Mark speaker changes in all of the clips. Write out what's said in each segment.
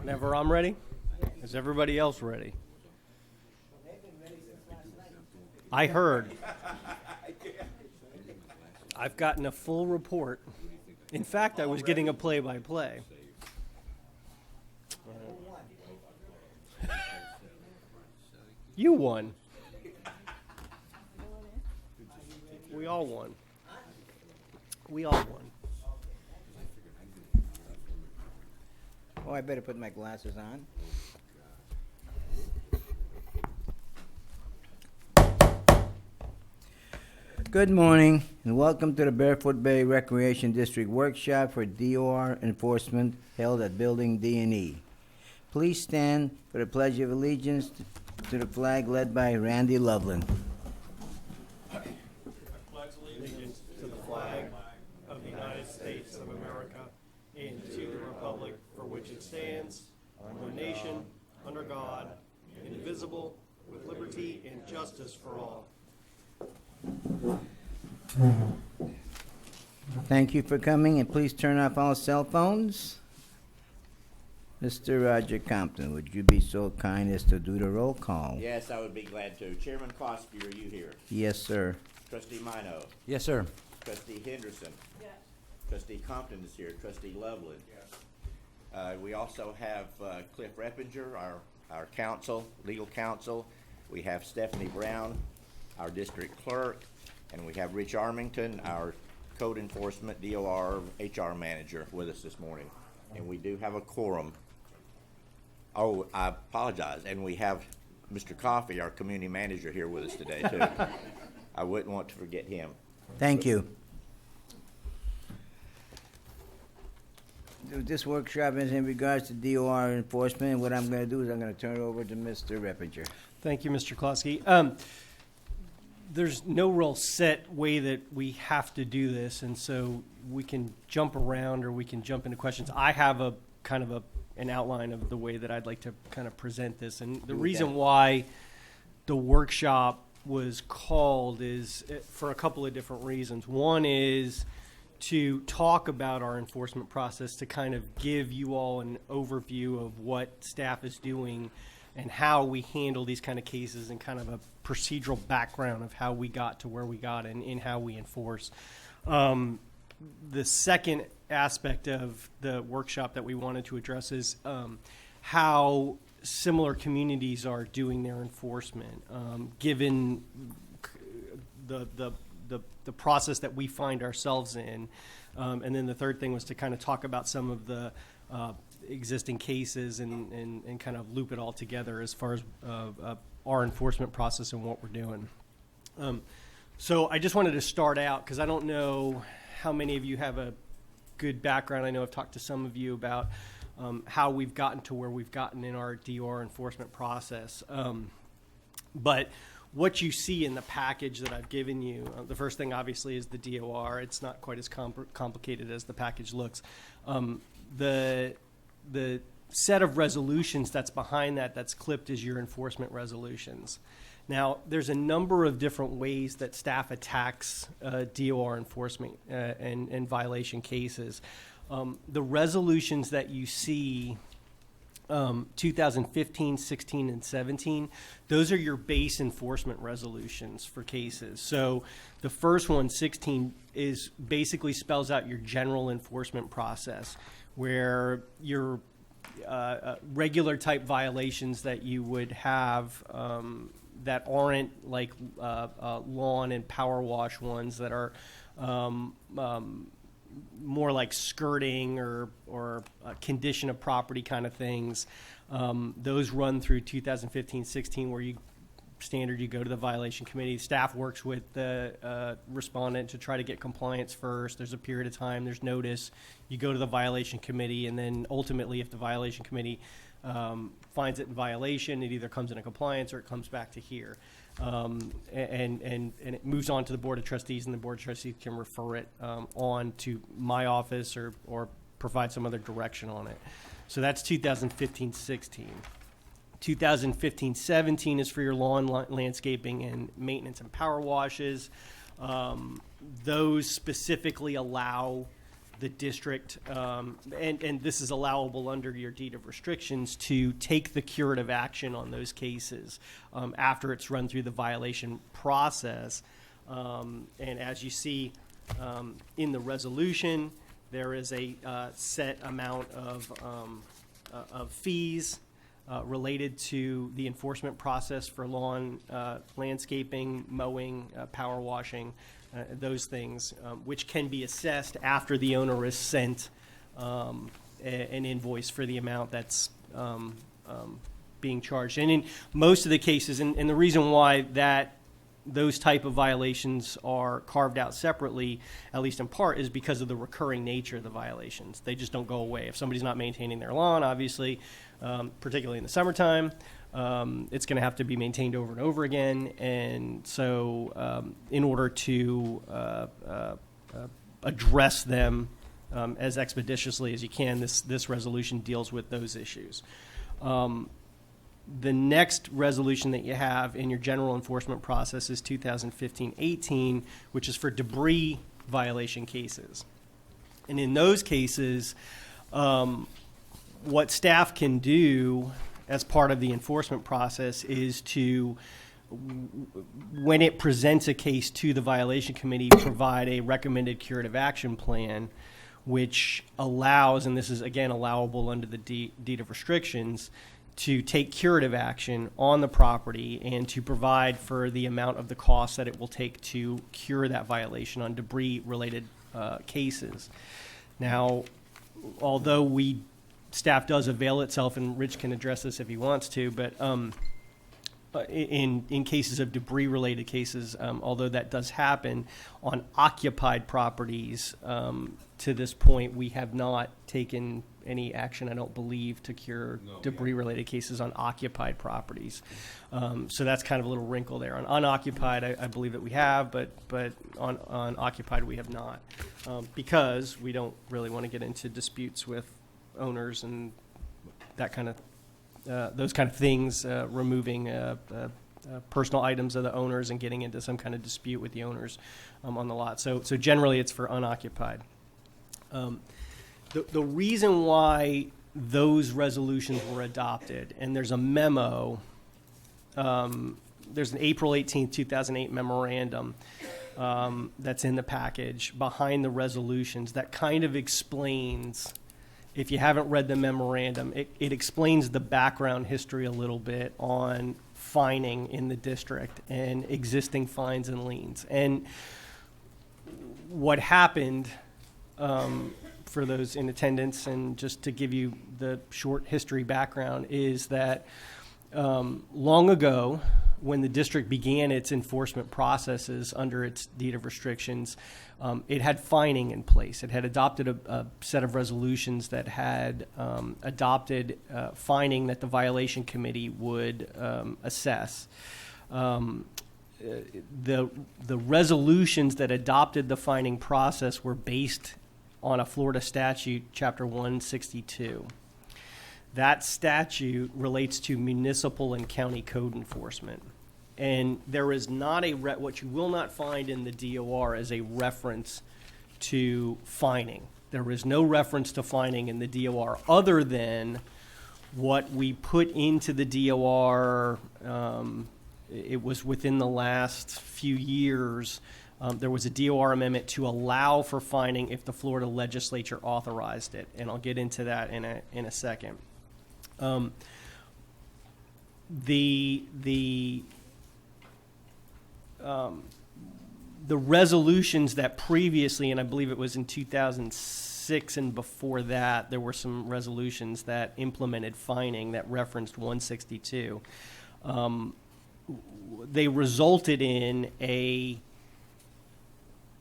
Speaker 1: Whenever I'm ready, is everybody else ready? I heard. I've gotten a full report. In fact, I was getting a play-by-play. You won. We all won. We all won.
Speaker 2: Oh, I better put my glasses on. Good morning, and welcome to the Barefoot Bay Recreation District Workshop for DOR Enforcement held at Building D&E. Please stand for the Pledge of Allegiance to the flag led by Randy Loveland.
Speaker 1: Pledge allegiance to the flag of the United States of America and to the republic for which it stands, one nation, under God, indivisible, with liberty and justice for all.
Speaker 2: Thank you for coming, and please turn off all cell phones. Mr. Roger Compton, would you be so kind as to do the roll call?
Speaker 3: Yes, I would be glad to. Chairman Cosby, are you here?
Speaker 2: Yes, sir.
Speaker 3: Trustee Mino?
Speaker 4: Yes, sir.
Speaker 3: Trustee Henderson? Yes. Trustee Compton is here. Trustee Loveland? Yes. We also have Cliff Reppinger, our counsel, legal counsel. We have Stephanie Brown, our district clerk, and we have Rich Armington, our code enforcement DOR HR manager, with us this morning. And we do have a quorum. Oh, I apologize. And we have Mr. Coffey, our community manager, here with us today, too. I wouldn't want to forget him.
Speaker 2: Thank you. This workshop is in regards to DOR enforcement, and what I'm going to do is I'm going to turn it over to Mr. Reppinger.
Speaker 1: Thank you, Mr. Klosky. There's no real set way that we have to do this, and so we can jump around or we can jump into questions. I have a kind of an outline of the way that I'd like to kind of present this, and the reason why the workshop was called is for a couple of different reasons. One is to talk about our enforcement process, to kind of give you all an overview of what staff is doing and how we handle these kind of cases, and kind of a procedural background of how we got to where we got and how we enforce. The second aspect of the workshop that we wanted to address is how similar communities are doing their enforcement, given the process that we find ourselves in. And then the third thing was to kind of talk about some of the existing cases and kind of loop it all together as far as our enforcement process and what we're doing. So I just wanted to start out because I don't know how many of you have a good background. I know I've talked to some of you about how we've gotten to where we've gotten in our DOR enforcement process. But what you see in the package that I've given you, the first thing obviously is the DOR. It's not quite as complicated as the package looks. The set of resolutions that's behind that's clipped is your enforcement resolutions. Now, there's a number of different ways that staff attacks DOR enforcement and violation cases. The resolutions that you see, 2015, 16, and 17, those are your base enforcement resolutions for cases. So the first one, 16, is basically spells out your general enforcement process, where your regular type violations that you would have that aren't like lawn and power wash ones that are more like skirting or condition of property kind of things. Those run through 2015-16, where you go to the violation committee. Staff works with the respondent to try to get compliance first. There's a period of time, there's notice. You go to the violation committee, and then ultimately if the violation committee finds it in violation, it either comes into compliance or it comes back to here. And it moves on to the Board of Trustees, and the Board of Trustees can refer it on to my office or provide some other direction on it. So that's 2015-16. 2015-17 is for your lawn, landscaping, and maintenance and power washes. Those specifically allow the district, and this is allowable under your deed of restrictions, to take the curative action on those cases after it's run through the violation process. And as you see in the resolution, there is a set amount of fees related to the enforcement process for lawn landscaping, mowing, power washing, those things, which can be assessed after the owner is sent an invoice for the amount that's being charged. And in most of the cases, and the reason why those type of violations are carved out separately, at least in part, is because of the recurring nature of the violations. They just don't go away. If somebody's not maintaining their lawn, obviously, particularly in the summertime, it's going to have to be maintained over and over again. And so in order to address them as expeditiously as you can, this resolution deals with those issues. The next resolution that you have in your general enforcement process is 2015-18, which is for debris violation cases. And in those cases, what staff can do as part of the enforcement process is to, when it presents a case to the violation committee, provide a recommended curative action plan, which allows, and this is again allowable under the deed of restrictions, to take curative action on the property and to provide for the amount of the cost that it will take to cure that violation on debris-related cases. Now, although staff does avail itself, and Rich can address this if he wants to, but in cases of debris-related cases, although that does happen on occupied properties, to this point, we have not taken any action, I don't believe, to cure debris-related cases on occupied properties. So that's kind of a little wrinkle there. On unoccupied, I believe that we have, but on occupied, we have not, because we don't really want to get into disputes with owners and that kind of those kind of things, removing personal items of the owners and getting into some kind of dispute with the owners on the lot. So generally, it's for unoccupied. The reason why those resolutions were adopted, and there's a memo, there's an April 18, 2008 memorandum that's in the package behind the resolutions that kind of explains, if you haven't read the memorandum, it explains the background history a little bit on fining in the district and existing fines and liens. And what happened, for those in attendance, and just to give you the short history background, is that long ago, when the district began its enforcement processes under its deed of restrictions, it had fining in place. It had adopted a set of resolutions that had adopted fining that the violation committee would assess. The resolutions that adopted the fining process were based on a Florida statute, Chapter 162. That statute relates to municipal and county code enforcement. And there is not what you will not find in the DOR is a reference to fining. There is no reference to fining in the DOR other than what we put into the DOR. It was within the last few years. There was a DOR amendment to allow for fining if the Florida legislature authorized it, and I'll get into that in a second. The resolutions that previously, and I believe it was in 2006 and before that, there were some resolutions that implemented fining that referenced 162. They resulted in a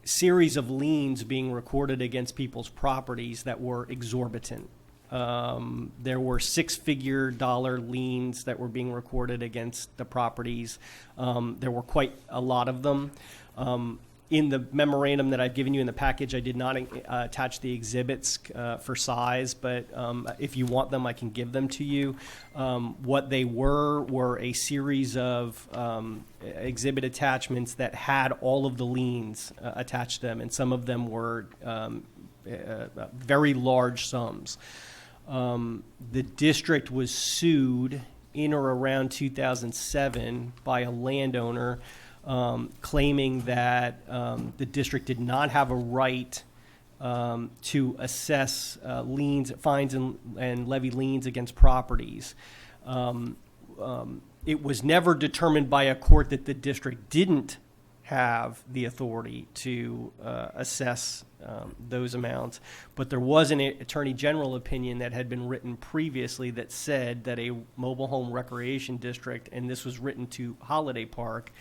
Speaker 1: series of liens being recorded against people's properties that were exorbitant. There were six-figure dollar liens that were being recorded against the properties. There were quite a lot of them. In the memorandum that I've given you in the package, I did not attach the exhibits for size, but if you want them, I can give them to you. What they were a series of exhibit attachments that had all of the liens attached to them, and some of them were very large sums. The district was sued in or around 2007 by a landowner claiming that the district did not have a right to assess liens, fines, and levy liens against properties. It was never determined by a court that the district didn't have the authority to assess those amounts, but there was an attorney general opinion that had been written previously that said that a mobile home recreation district, and this was written to Holiday Park,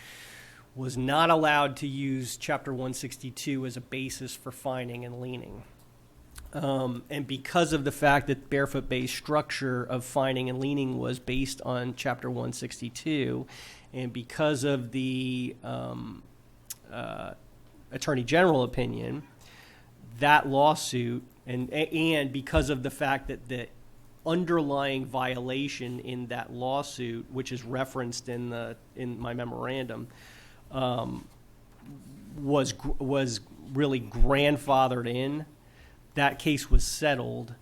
Speaker 1: was not allowed to use Chapter 162 as a basis for fining and liening. And because of the fact that Barefoot Bay's structure of fining and liening was based on Chapter 162, and because of the Attorney General opinion, that lawsuit, and because of the fact that the underlying violation in that lawsuit, which is referenced in my memorandum, was really grandfathered in. That case was settled,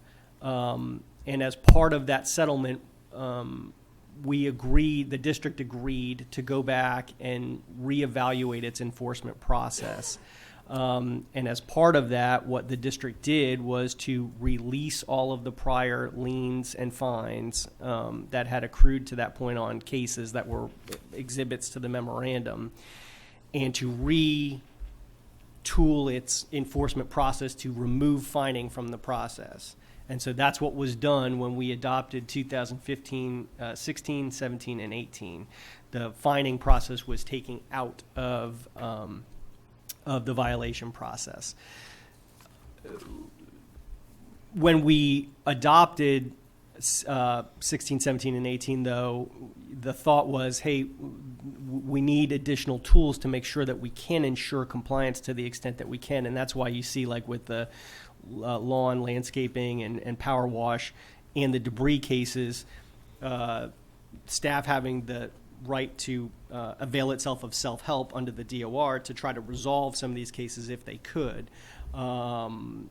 Speaker 1: and as part of that settlement, the district agreed to go back and reevaluate its enforcement process. And as part of that, what the district did was to release all of the prior liens and fines that had accrued to that point on cases that were exhibits to the memorandum, and to retool its enforcement process to remove fining from the process. And so that's what was done when we adopted 2015, 16, 17, and 18. The fining process was taken out of the violation process. When we adopted 16, 17, and 18, though, the thought was, hey, we need additional tools to make sure that we can ensure compliance to the extent that we can. And that's why you see, like with the lawn, landscaping, and power wash, and the debris cases, staff having the right to avail itself of self-help under the DOR to try to resolve some of these cases if they could. In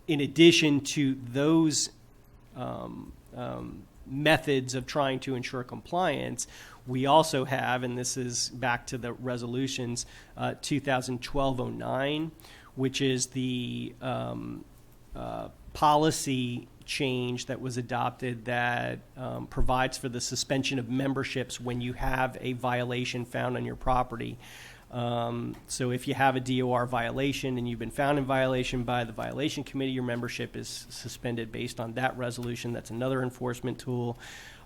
Speaker 1: addition to those methods of trying to ensure compliance, we also have, and this is back to the resolutions, 2012-09, which is the policy change that was adopted that provides for the suspension of memberships when you have a violation found on your property. So if you have a DOR violation and you've been found in violation by the violation committee, your membership is suspended based on that resolution. That's another enforcement tool.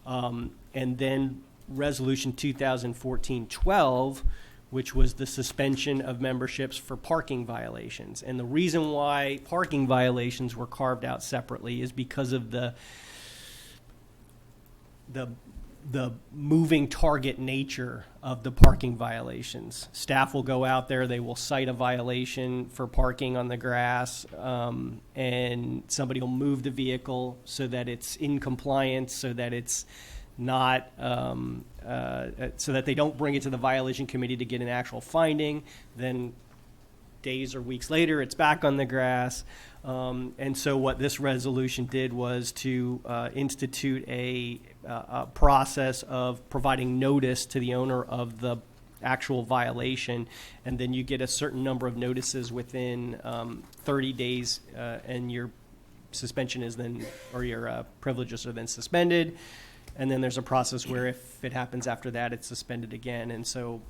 Speaker 1: And then Resolution 2014-12, which was the suspension of memberships for parking violations. And the reason why parking violations were carved out separately is because of the moving target nature of the parking violations. Staff will go out there, they will cite a violation for parking on the grass, and somebody will move the vehicle so that it's in compliance, so that it's not, so that they don't bring it to the violation committee to get an actual finding. Then days or weeks later, it's back on the grass. And so what this resolution did was to institute a process of providing notice to the owner of the actual violation, and then you get a certain number of notices within 30 days, and your suspension is then, or your privileges are then suspended. And then there's a process where if it happens after that, it's suspended again. And so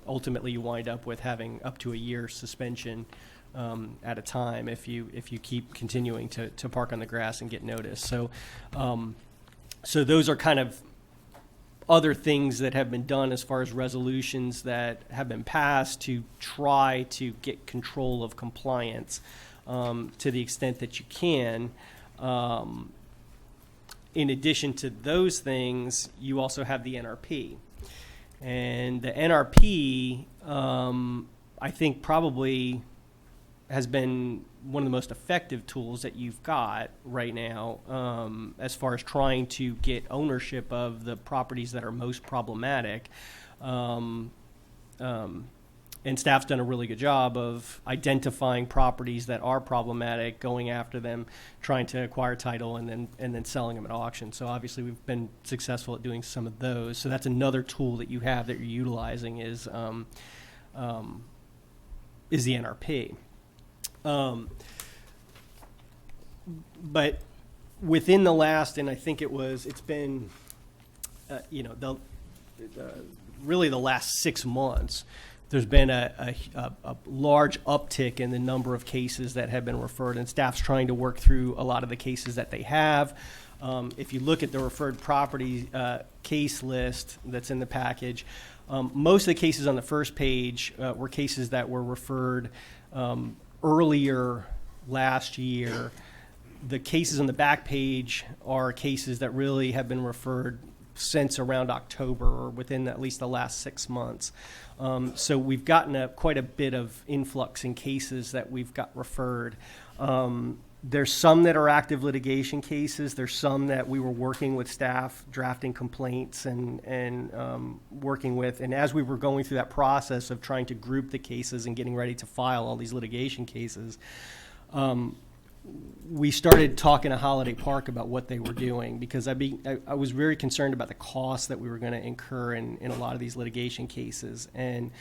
Speaker 1: ultimately you wind up with having up to a year suspension at a time if you keep continuing to park on the grass and get noticed. So so those are kind of other things that have been done as far as resolutions that have been passed to try to get control of compliance to the extent that you can. In addition to those things, you also have the NRP. And the NRP, I think, probably has been one of the most effective tools that you've got right now as far as trying to get ownership of the properties that are most problematic. and staff's done a really good job of identifying properties that are problematic, going after them, trying to acquire title, and then selling them at auction. So obviously we've been successful at doing some of those. So that's another tool that you have that you're utilizing is the NRP. But within the last, and I think it's been, really the last 6 months, there's been a large uptick in the number of cases that have been referred, and staff's trying to work through a lot of the cases that they have. If you look at the referred property case list that's in the package, most of the cases on the first page were cases that were referred earlier last year. The cases on the back page are cases that really have been referred since around October or within at least the last 6 months. So we've gotten quite a bit of influx in cases that we've got referred. There's some that are active litigation cases. There's some that we were working with staff, drafting complaints and working with. And as we were going through that process of trying to group the cases and getting ready to file all these litigation cases, we started talking to Holiday Park about what they were doing, because I was very concerned about the costs that we were going to incur in a lot of these litigation cases. And,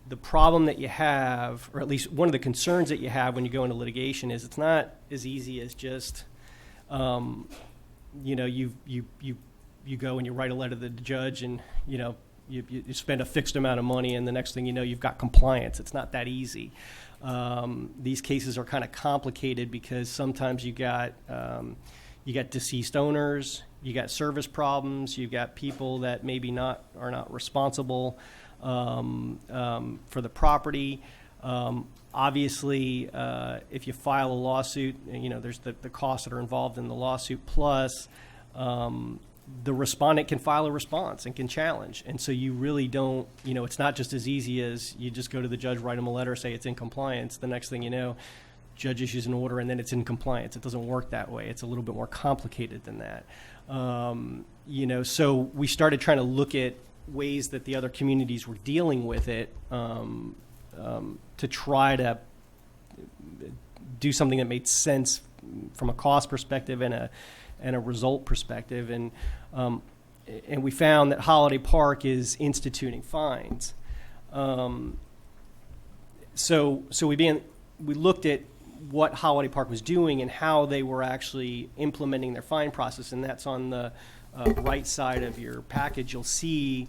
Speaker 1: the problem that you have, or at least one of the concerns that you have when you go into litigation, is it's not as easy as just, you go and you write a letter to the judge and, you spend a fixed amount of money, and the next thing you know, you've got compliance. It's not that easy. These cases are kind of complicated because sometimes you got deceased owners, you got service problems, you've got people that maybe are not responsible for the property. Obviously, if you file a lawsuit, there's the costs that are involved in the lawsuit, plus the respondent can file a response and can challenge. And so you really don't, it's not just as easy as you just go to the judge, write them a letter, say it's in compliance. The next thing you know, judge issues an order and then it's in compliance. It doesn't work that way. It's a little bit more complicated than that. So we started trying to look at ways that the other communities were dealing with it to try to do something that made sense from a cost perspective and a result perspective, and we found that Holiday Park is instituting fines. So we looked at what Holiday Park was doing and how they were actually implementing their fine process, and that's on the right side of your package. You'll see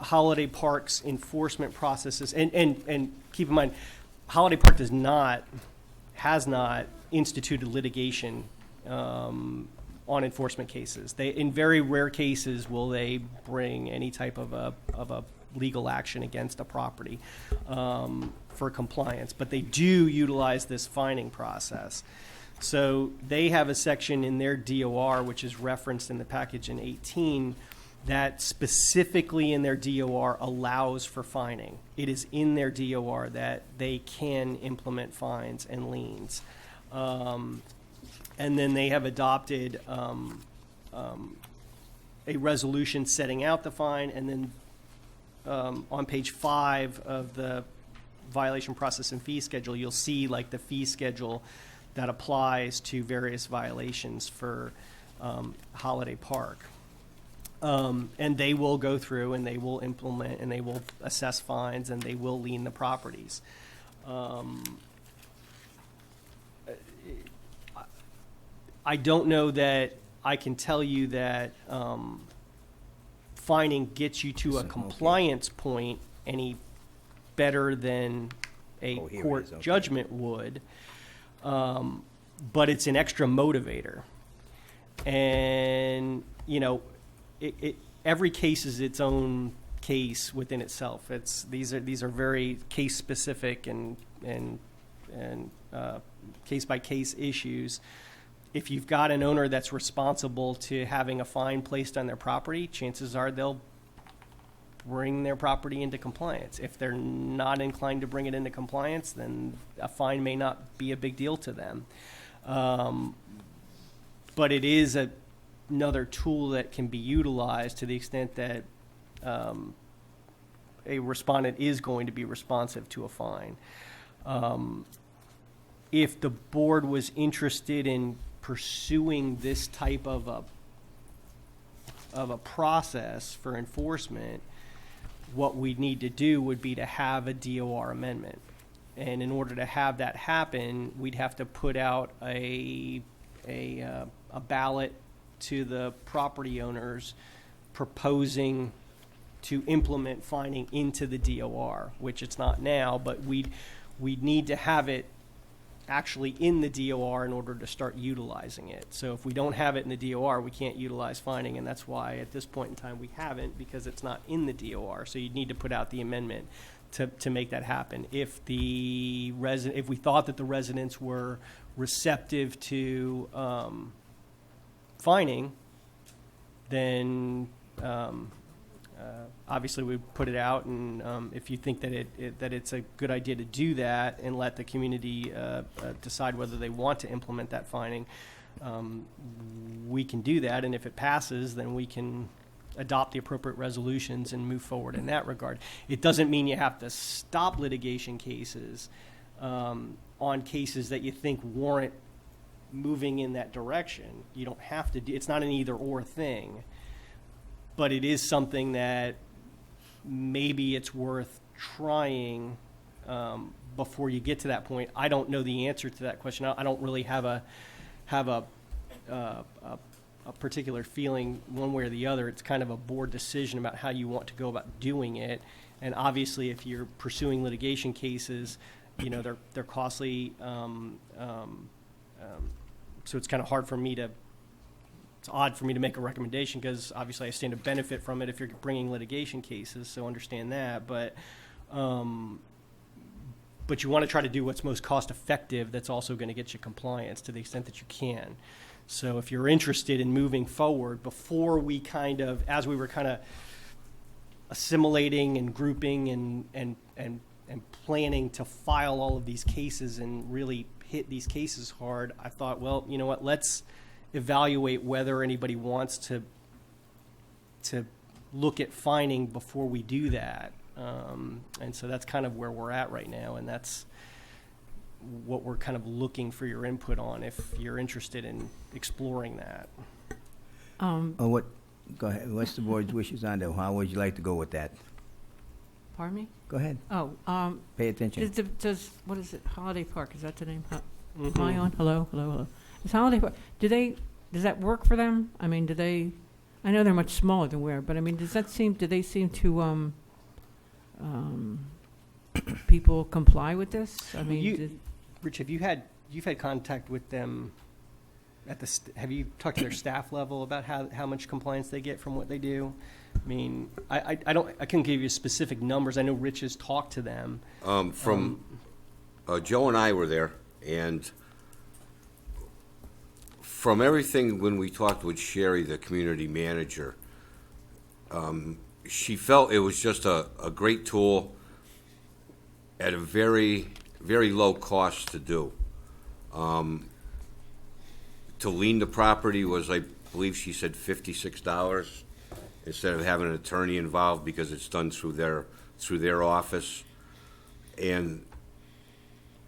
Speaker 1: Holiday Park's enforcement processes, and keep in mind, Holiday Park has not instituted litigation on enforcement cases. They, in very rare cases, will they bring any type of a legal action against a property for compliance, but they do utilize this fining process. So they have a section in their DOR, which is referenced in the package in 18, that specifically in their DOR allows for fining. It is in their DOR that they can implement fines and liens. And then they have adopted a resolution setting out the fine, and then on page 5 of the violation process and fee schedule, you'll see like the fee schedule that applies to various violations for Holiday Park. And they will go through and they will implement and they will assess fines and they will lien the properties. I don't know that I can tell you that fining gets you to a compliance point any better than a court judgment would, but it's an extra motivator. And, every case is its own case within itself. These are very case specific and case by case issues. If you've got an owner that's responsible to having a fine placed on their property, chances are they'll bring their property into compliance. If they're not inclined to bring it into compliance, then a fine may not be a big deal to them. But it is another tool that can be utilized to the extent that a respondent is going to be responsive to a fine. If the board was interested in pursuing this type of a process for enforcement, what we'd need to do would be to have a DOR amendment. And in order to have that happen, we'd have to put out a ballot to the property owners proposing to implement fining into the DOR, which it's not now, but we'd need to have it actually in the DOR in order to start utilizing it. So if we don't have it in the DOR, we can't utilize fining, and that's why at this point in time we haven't, because it's not in the DOR. So you'd need to put out the amendment to make that happen. If if we thought that the residents were receptive to fining, then obviously we put it out, and if you think that that it's a good idea to do that and let the community decide whether they want to implement that fining, we can do that. And if it passes, then we can adopt the appropriate resolutions and move forward in that regard. It doesn't mean you have to stop litigation cases on cases that you think warrant moving in that direction. You don't have to it's not an either or thing, but it is something that maybe it's worth trying before you get to that point. I don't know the answer to that question. I don't really have a particular feeling one way or the other. It's kind of a board decision about how you want to go about doing it. And obviously, if you're pursuing litigation cases, they're costly. So it's kind of hard for me to. It's odd for me to make a recommendation because obviously I stand to benefit from it if you're bringing litigation cases. So understand that, but you want to try to do what's most cost effective. That's also going to get you compliance to the extent that you can. So if you're interested in moving forward, before we as we were kind of assimilating and grouping and planning to file all of these cases and really hit these cases hard, I thought, well, you know what, let's evaluate whether anybody wants to look at fining before we do that. And so that's kind of where we're at right now, and that's what we're kind of looking for your input on if you're interested in exploring that.
Speaker 2: Go ahead. What's the board's wishes on that? How would you like to go with that?
Speaker 4: Pardon me?
Speaker 2: Go ahead.
Speaker 4: Oh,
Speaker 2: Pay attention.
Speaker 4: what is it? Holiday Park, is that the name? Am I on? Hello. Is Holiday Park, does that work for them? I mean, I know they're much smaller than we are, but I mean, do they seem to, people comply with this? I mean,
Speaker 1: Rich, you've had contact with them have you talked to their staff level about how much compliance they get from what they do? I mean, I couldn't give you specific numbers. I know Rich has talked to them.
Speaker 5: Joe and I were there, and from everything when we talked with Sherry, the community manager, she felt it was just a great tool at a very, very low cost to do. To lien the property was, I believe she said, $56 instead of having an attorney involved because it's done through their office. And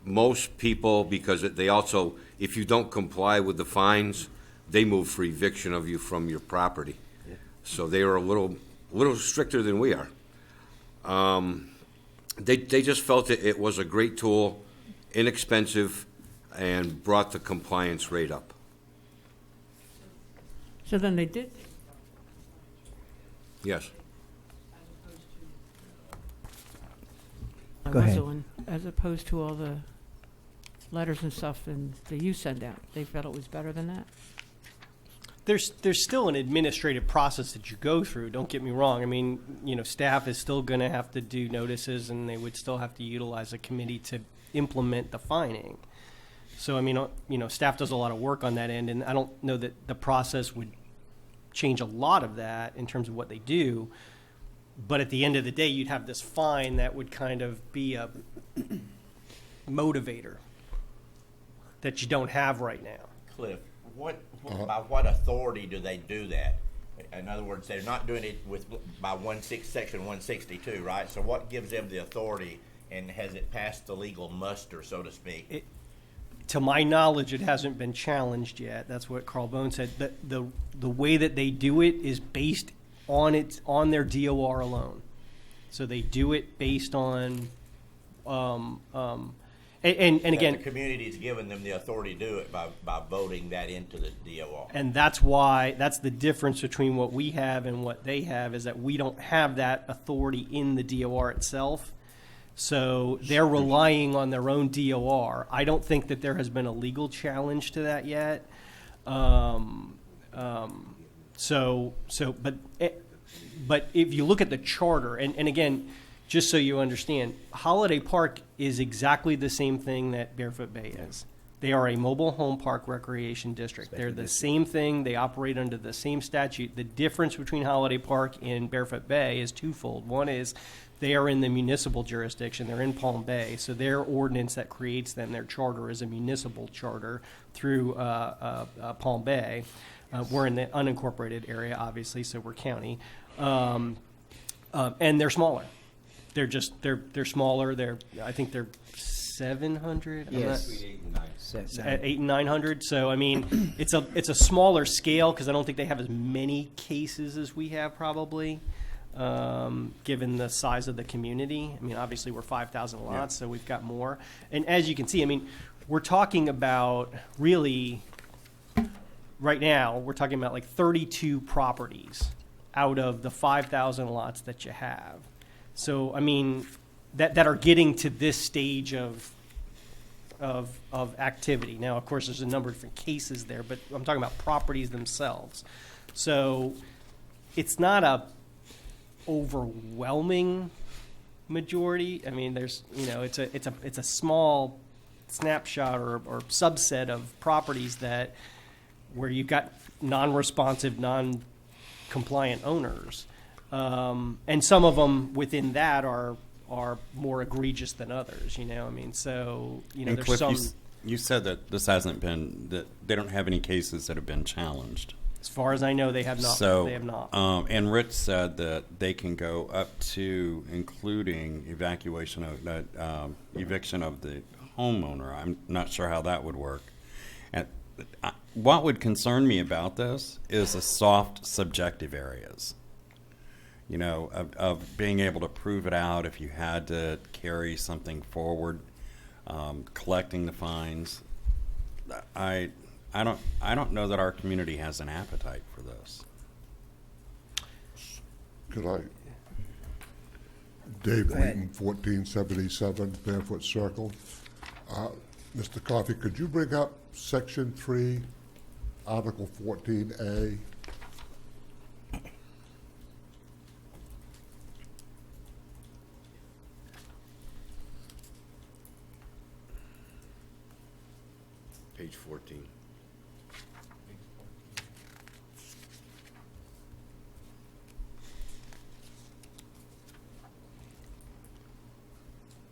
Speaker 5: most people, because they also, if you don't comply with the fines, they move for eviction of you from your property. Yeah. So they are a little stricter than we are. They just felt it was a great tool, inexpensive, and brought the compliance rate up.
Speaker 4: so then they did.
Speaker 5: Yes.
Speaker 2: Go ahead.
Speaker 4: As opposed to all the letters and stuff that you send out, they felt it was better than that?
Speaker 1: There's still an administrative process that you go through. Don't get me wrong. I mean, staff is still going to have to do notices, and they would still have to utilize a committee to implement the fining. So, I mean, staff does a lot of work on that end, and I don't know that the process would change a lot of that in terms of what they do. But at the end of the day, you'd have this fine that would kind of be a motivator that you don't have right now.
Speaker 3: Cliff, by what authority do they do that? In other words, they're not doing it by section 162, right? So what gives them the authority, and has it passed the legal muster, so to speak?
Speaker 1: To my knowledge, it hasn't been challenged yet. That's what Carl Bone said. The way that they do it is based on their DOR alone. So they do it based on, and again,
Speaker 3: the community's given them the authority to do it by voting that into the DOR.
Speaker 1: and that's the difference between what we have and what they have, is that we don't have that authority in the DOR itself. So they're relying on their own DOR. I don't think that there has been a legal challenge to that yet. But if you look at the charter, and again, just so you understand, Holiday Park is exactly the same thing that Barefoot Bay is. They are a mobile home park recreation district. They're the same thing. They operate under the same statute. The difference between Holiday Park and Barefoot Bay is twofold. One is they are in the municipal jurisdiction. They're in Palm Bay. So their ordinance that creates them, their charter, is a municipal charter through Palm Bay. We're in the unincorporated area, obviously, so we're county. And they're smaller. They're smaller. I think they're 700.
Speaker 2: Yes.
Speaker 1: At 800 and 900. So I mean, it's a smaller scale because I don't think they have as many cases as we have, probably, given the size of the community. I mean, obviously we're 5,000 lots, so we've got more. And as you can see, I mean, we're talking about really right now. We're talking about like 32 properties out of the 5,000 lots that you have. So I mean, that are getting to this stage of activity. Now, of course, there's a number of different cases there, but I'm talking about properties themselves. So it's not a overwhelming majority. I mean, there's, it's a small snapshot or subset of properties where you've got non-responsive, non-compliant owners. And some of them within that are more egregious than others, I mean, so,
Speaker 6: And
Speaker 1: there's
Speaker 6: Cliff,
Speaker 1: some.
Speaker 6: you said that this hasn't been, that they don't have any cases that have been challenged.
Speaker 1: As far as I know, they have not.
Speaker 6: So,
Speaker 1: They have not.
Speaker 6: And Rich said that they can go up to, including eviction of the homeowner. I'm not sure how that would work. And what would concern me about this is the soft subjective areas. Of being able to prove it out if you had to carry something forward, collecting the fines. I don't know that our community has an appetite for this.
Speaker 7: Could I? Dave
Speaker 2: Go ahead.
Speaker 7: Wheaton, 1477 Barefoot Circle. Mr. Coffey, could you bring up Section 3, Article 14A?
Speaker 5: Page 14.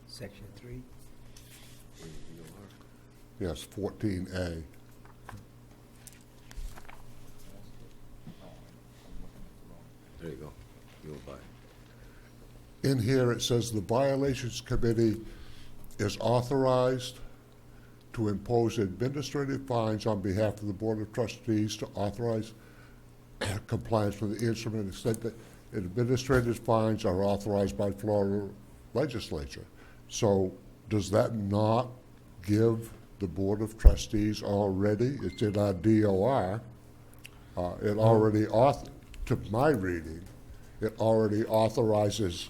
Speaker 2: Section 3.
Speaker 7: Yes, 14A.
Speaker 5: There you go. You will buy.
Speaker 7: In here, it says the Violations Committee is authorized to impose administrative fines on behalf of the Board of Trustees to authorize compliance with the instrument, except that administrative fines are authorized by Florida legislature. So does that not give the Board of Trustees already, it's in our DOR, it already, to my reading, it already authorizes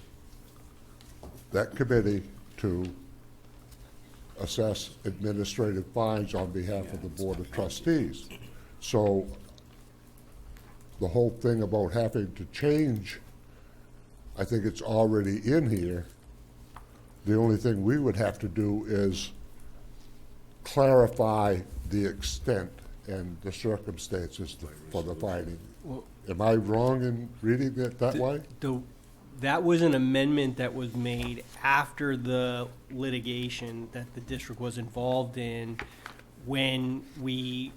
Speaker 7: that committee to assess administrative fines on behalf of the Board of Trustees. So the whole thing about having to change, I think it's already in here. The only thing we would have to do is clarify the extent and the circumstances for the finding. Am I wrong in reading it that way?
Speaker 1: That was an amendment that was made after the litigation that the district was involved in, when we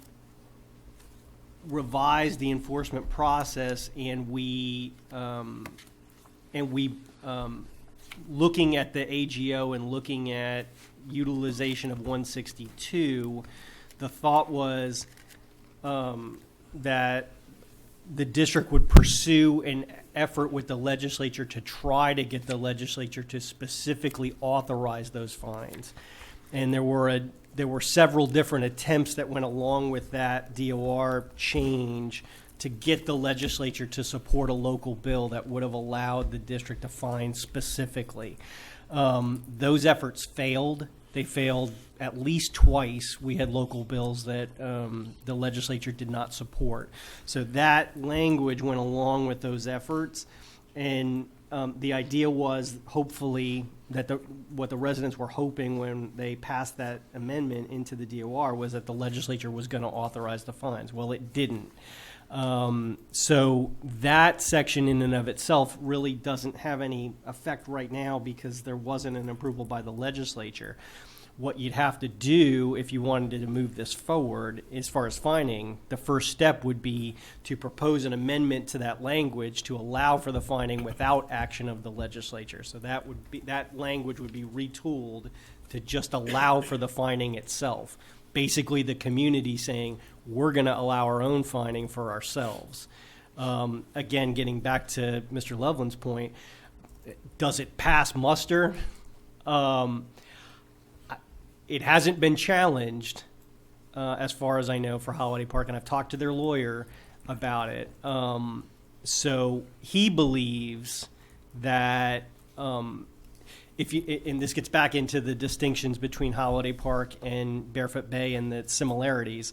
Speaker 1: revised the enforcement process, and we looking at the AGO and looking at utilization of 162, the thought was that the district would pursue an effort with the legislature to try to get the legislature to specifically authorize those fines. And there were several different attempts that went along with that DOR change to get the legislature to support a local bill that would have allowed the district to fine specifically. Those efforts failed. They failed at least twice. We had local bills that the legislature did not support. So that language went along with those efforts, and the idea was hopefully that what the residents were hoping when they passed that amendment into the DOR was that the legislature was going to authorize the fines. Well, it didn't. So that section in and of itself really doesn't have any effect right now because there wasn't an approval by the legislature. What you'd have to do if you wanted to move this forward as far as fining, the first step would be to propose an amendment to that language to allow for the fining without action of the legislature. So that language would be retooled to just allow for the fining itself. Basically the community saying, we're going to allow our own fining for ourselves. Again, getting back to Mr. Loveland's point, does it pass muster? It hasn't been challenged, as far as I know, for Holiday Park, and I've talked to their lawyer about it. So he believes that if you, and this gets back into the distinctions between Holiday Park and Barefoot Bay and the similarities.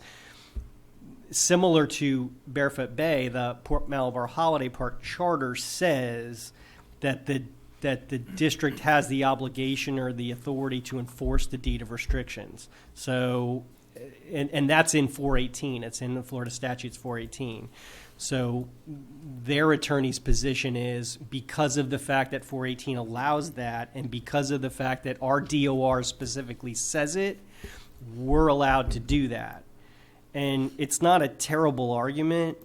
Speaker 1: Similar to Barefoot Bay, the Port Malabar Holiday Park charter says that the district has the obligation or the authority to enforce the deed of restrictions. So, and that's in 418. It's in the Florida statutes 418. So their attorney's position is because of the fact that 418 allows that and because of the fact that our DOR specifically says it, we're allowed to do that. And it's not a terrible argument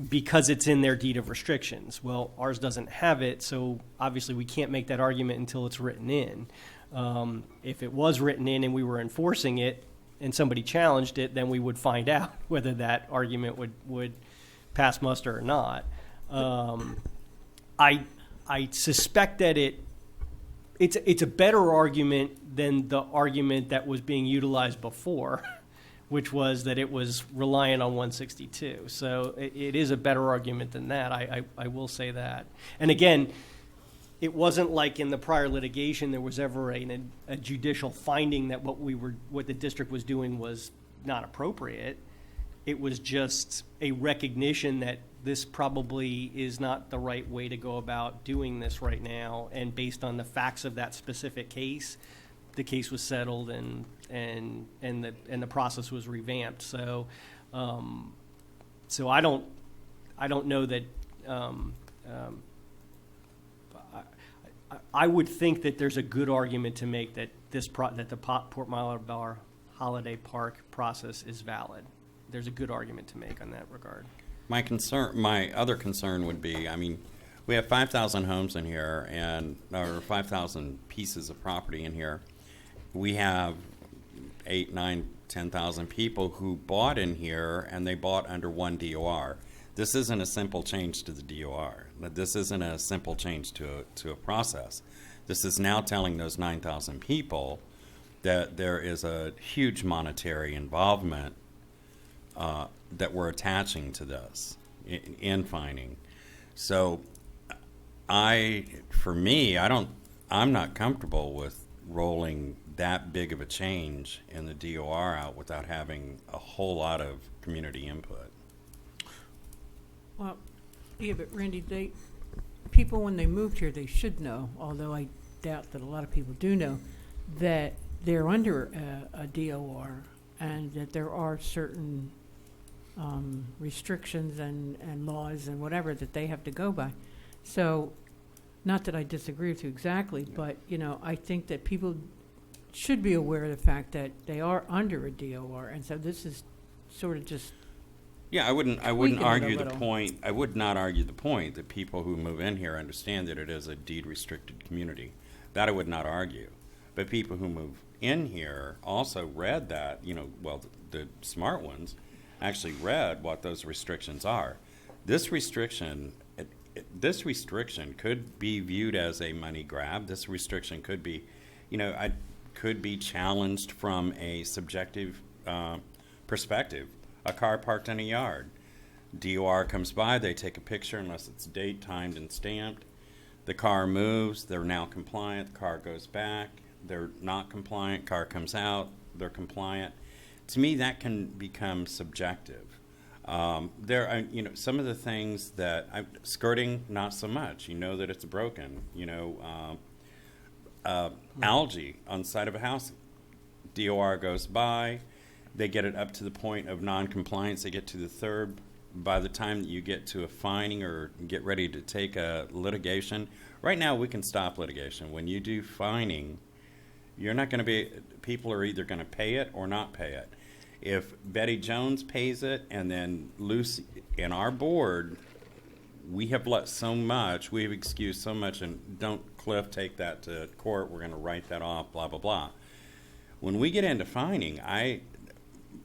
Speaker 1: because it's in their deed of restrictions. Well, ours doesn't have it, so obviously we can't make that argument until it's written in. If it was written in and we were enforcing it and somebody challenged it, then we would find out whether that argument would pass muster or not. I suspect that it's a better argument than the argument that was being utilized before, which was that it was reliant on 162. So it is a better argument than that. I will say that. And again, it wasn't like in the prior litigation there was ever a judicial finding that what the district was doing was not appropriate. It was just a recognition that this probably is not the right way to go about doing this right now. And based on the facts of that specific case, the case was settled and the process was revamped. So, I don't know that. I would think that there's a good argument to make that that the Port Malabar Holiday Park process is valid. There's a good argument to make on that regard.
Speaker 6: My other concern would be, I mean, we have 5,000 homes in here or 5,000 pieces of property in here. We have 8, 9, 10,000 people who bought in here and they bought under one DOR. This isn't a simple change to the DOR. This isn't a simple change to a process. This is now telling those 9,000 people that there is a huge monetary involvement that we're attaching to this in fining. So I'm not comfortable with rolling that big of a change in the DOR out without having a whole lot of community input.
Speaker 4: Well, yeah, but Randy, people when they moved here, they should know, although I doubt that a lot of people do know, that they're under a DOR and that there are certain restrictions and laws and whatever that they have to go by. So, not that I disagree with you exactly, but, I think that people should be aware of the fact that they are under a DOR, and so this is sort of just,
Speaker 6: Yeah, I wouldn't
Speaker 4: tweaking it a
Speaker 6: argue the
Speaker 4: little.
Speaker 6: point, I would not argue the point that people who move in here understand that it is a deed-restricted community. That I would not argue. But people who move in here also read that, well, the smart ones actually read what those restrictions are. This restriction could be viewed as a money grab. This restriction could be, could be challenged from a subjective perspective. A car parked in a yard. DOR comes by, they take a picture unless it's date, timed, and stamped. The car moves, they're now compliant, the car goes back. They're not compliant, car comes out, they're compliant. To me, that can become subjective. There are, some of the things that skirting, not so much. You know that it's broken. Algae on the side of a house. DOR goes by. They get it up to the point of non-compliance. They get to the third. By the time that you get to a fining or get ready to take a litigation, right now we can stop litigation. When you do fining, you're not going to be. People are either going to pay it or not pay it. If Betty Jones pays it, and then Lucy and our board, we have let so much, we have excused so much, and don't, Cliff, take that to court, we're going to write that off, blah, blah, blah. When we get into fining,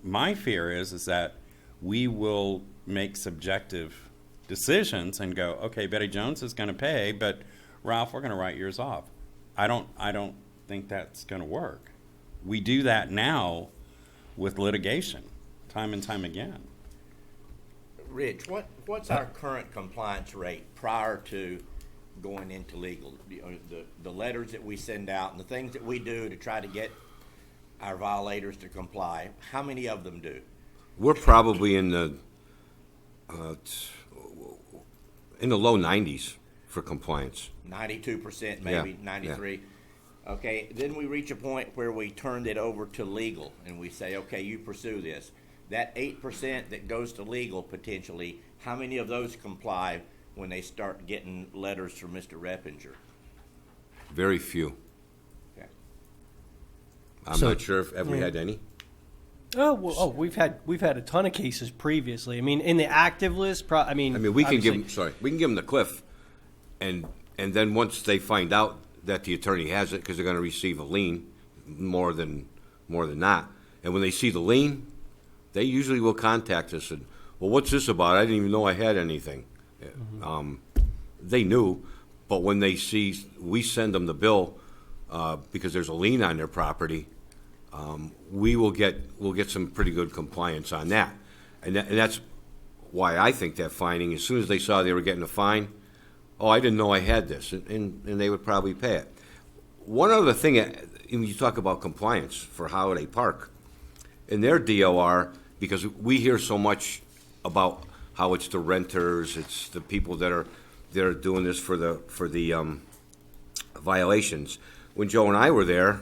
Speaker 6: my fear is that we will make subjective decisions and go, okay, Betty Jones is going to pay, but Ralph, we're going to write yours off. I don't think that's going to work. We do that now with litigation, time and time again.
Speaker 3: Rich, what's our current compliance rate prior to going into legal? The letters that we send out and the things that we do to try to get our violators to comply, how many of them do?
Speaker 5: We're probably in the low 90s for compliance.
Speaker 3: 92%, maybe
Speaker 5: Yeah,
Speaker 3: 93. Okay, then we reach a point where we turned it over to legal and we say, okay, you pursue this. That 8% that goes to legal potentially, how many of those comply when they start getting letters from Mr. Reppinger?
Speaker 5: Very few.
Speaker 3: Okay.
Speaker 5: I'm not sure if have we had any.
Speaker 1: We've had a ton of cases previously. I mean, in the active list, we
Speaker 5: We can give
Speaker 1: obviously-
Speaker 5: them the cliff, and then once they find out that the attorney has it, because they're going to receive a lien more than not, and when they see the lien, they usually will contact us and, well, what's this about? I didn't even know I had anything. They knew, but when they see we send them the bill because there's a lien on their property, we'll get some pretty good compliance on that, and that's why I think that fining, as soon as they saw they were getting a fine, oh, I didn't know I had this, and they would probably pay it. One other thing, when you talk about compliance for Holiday Park, in their DOR, because we hear so much about how it's the renters, it's the people that are doing this for the violations. When Joe and I were there,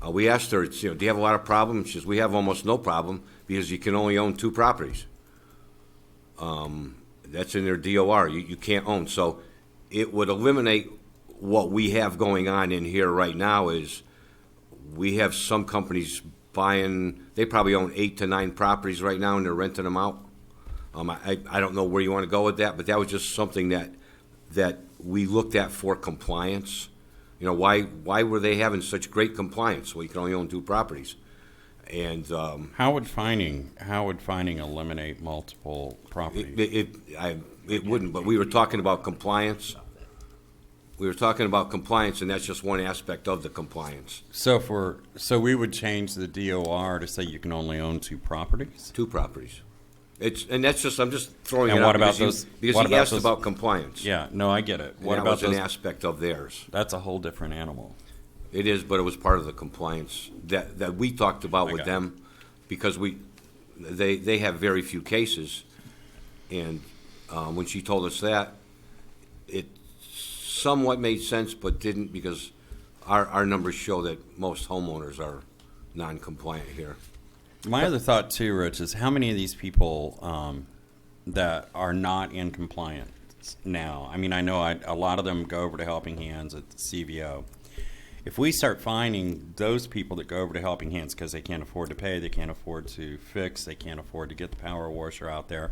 Speaker 5: we asked her, do you have a lot of problems? She says, we have almost no problem because you can only own 2 properties. That's in their DOR. You can't own. So it would eliminate what we have going on in here right now is we have some companies buying, they probably own 8 to 9 properties right now and they're renting them out. I don't know where you want to go with that, but that was just something that we looked at for compliance. Why were they having such great compliance? Well, you can only own 2 properties. And
Speaker 6: How would fining eliminate multiple properties?
Speaker 5: it wouldn't, but we were talking about compliance. And that's just one aspect of the compliance.
Speaker 6: So we would change the DOR to say you can only own 2 properties?
Speaker 5: 2 properties. I'm just throwing
Speaker 6: And
Speaker 5: it
Speaker 6: what
Speaker 5: out
Speaker 6: about
Speaker 5: because
Speaker 6: those-
Speaker 5: because
Speaker 6: what
Speaker 5: he
Speaker 6: about
Speaker 5: asked
Speaker 6: those-
Speaker 5: about compliance.
Speaker 6: Yeah, no, I get it.
Speaker 5: And
Speaker 6: What
Speaker 5: that
Speaker 6: about
Speaker 5: was an
Speaker 6: those?
Speaker 5: aspect of theirs.
Speaker 6: That's a whole different animal.
Speaker 5: It is, but it was part of the compliance that we talked about
Speaker 6: I
Speaker 5: with
Speaker 6: got
Speaker 5: them because they have very few cases. And when she told us that, it somewhat made sense, but didn't because our numbers show that most homeowners are non-compliant here.
Speaker 6: My other thought too, Rich, is how many of these people that are not in compliance now? I mean, I know a lot of them go over to Helping Hands at the CVO, if we start finding those people that go over to Helping Hands because they can't afford to pay, they can't afford to fix, they can't afford to get the power washer out there,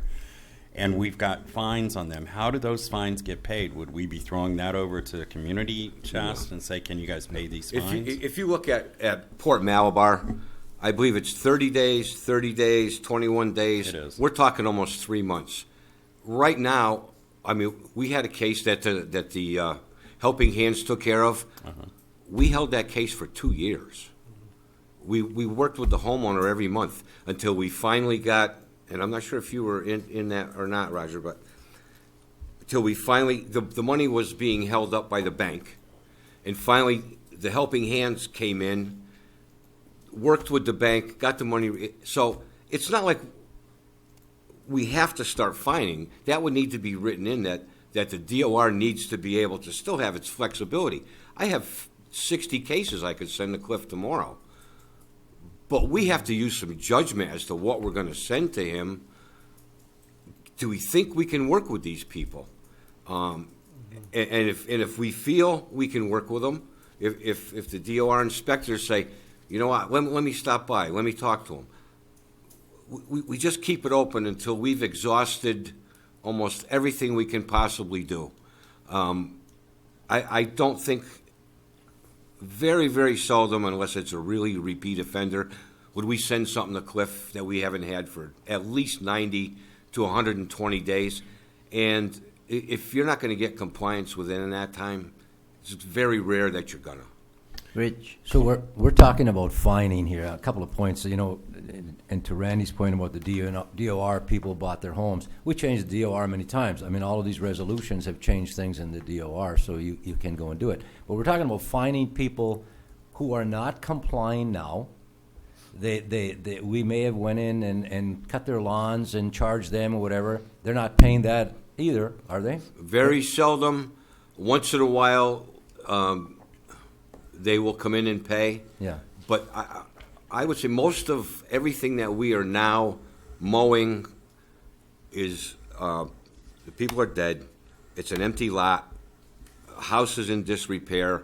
Speaker 6: and we've got fines on them, how do those fines get paid? Would we be throwing that over to the community chest and say, can you guys pay these fines?
Speaker 5: If you look at Port Malabar, I believe it's 30 days, 21 days.
Speaker 6: It is.
Speaker 5: We're talking almost 3 months. Right now, I mean, we had a case that the Helping Hands took care of. We held that case for 2 years. We worked with the homeowner every month until we finally got, and I'm not sure if you were in that or not, Roger, but until we finally, the money was being held up by the bank. And finally, the Helping Hands came in, worked with the bank, got the money. So it's not like we have to start fining. That would need to be written in that the DOR needs to be able to still have its flexibility. I have 60 cases I could send to Cliff tomorrow. But we have to use some judgment as to what we're going to send to him. Do we think we can work with these people? And if we feel we can work with them, if the DOR inspectors say, you know what, let me stop by, let me talk to them. We just keep it open until we've exhausted almost everything we can possibly do. I don't think, very, very seldom, unless it's a really repeat offender, would we send something to Cliff that we haven't had for at least 90 to 120 days. And if you're not going to get compliance within that time, it's very rare that you're going to.
Speaker 2: Rich?
Speaker 8: So we're talking about fining here. A couple of points, and to Randy's point about the DOR people bought their homes. We changed the DOR many times. I mean, all of these resolutions have changed things in the DOR, so you can go and do it. But we're talking about fining people who are not complying now. We may have went in and cut their lawns and charged them or whatever. They're not paying that either, are they?
Speaker 5: Very seldom. Once in a while, they will come in and pay.
Speaker 8: Yeah.
Speaker 5: But I would say most of everything that we are now mowing is, the people are dead. It's an empty lot. House is in disrepair.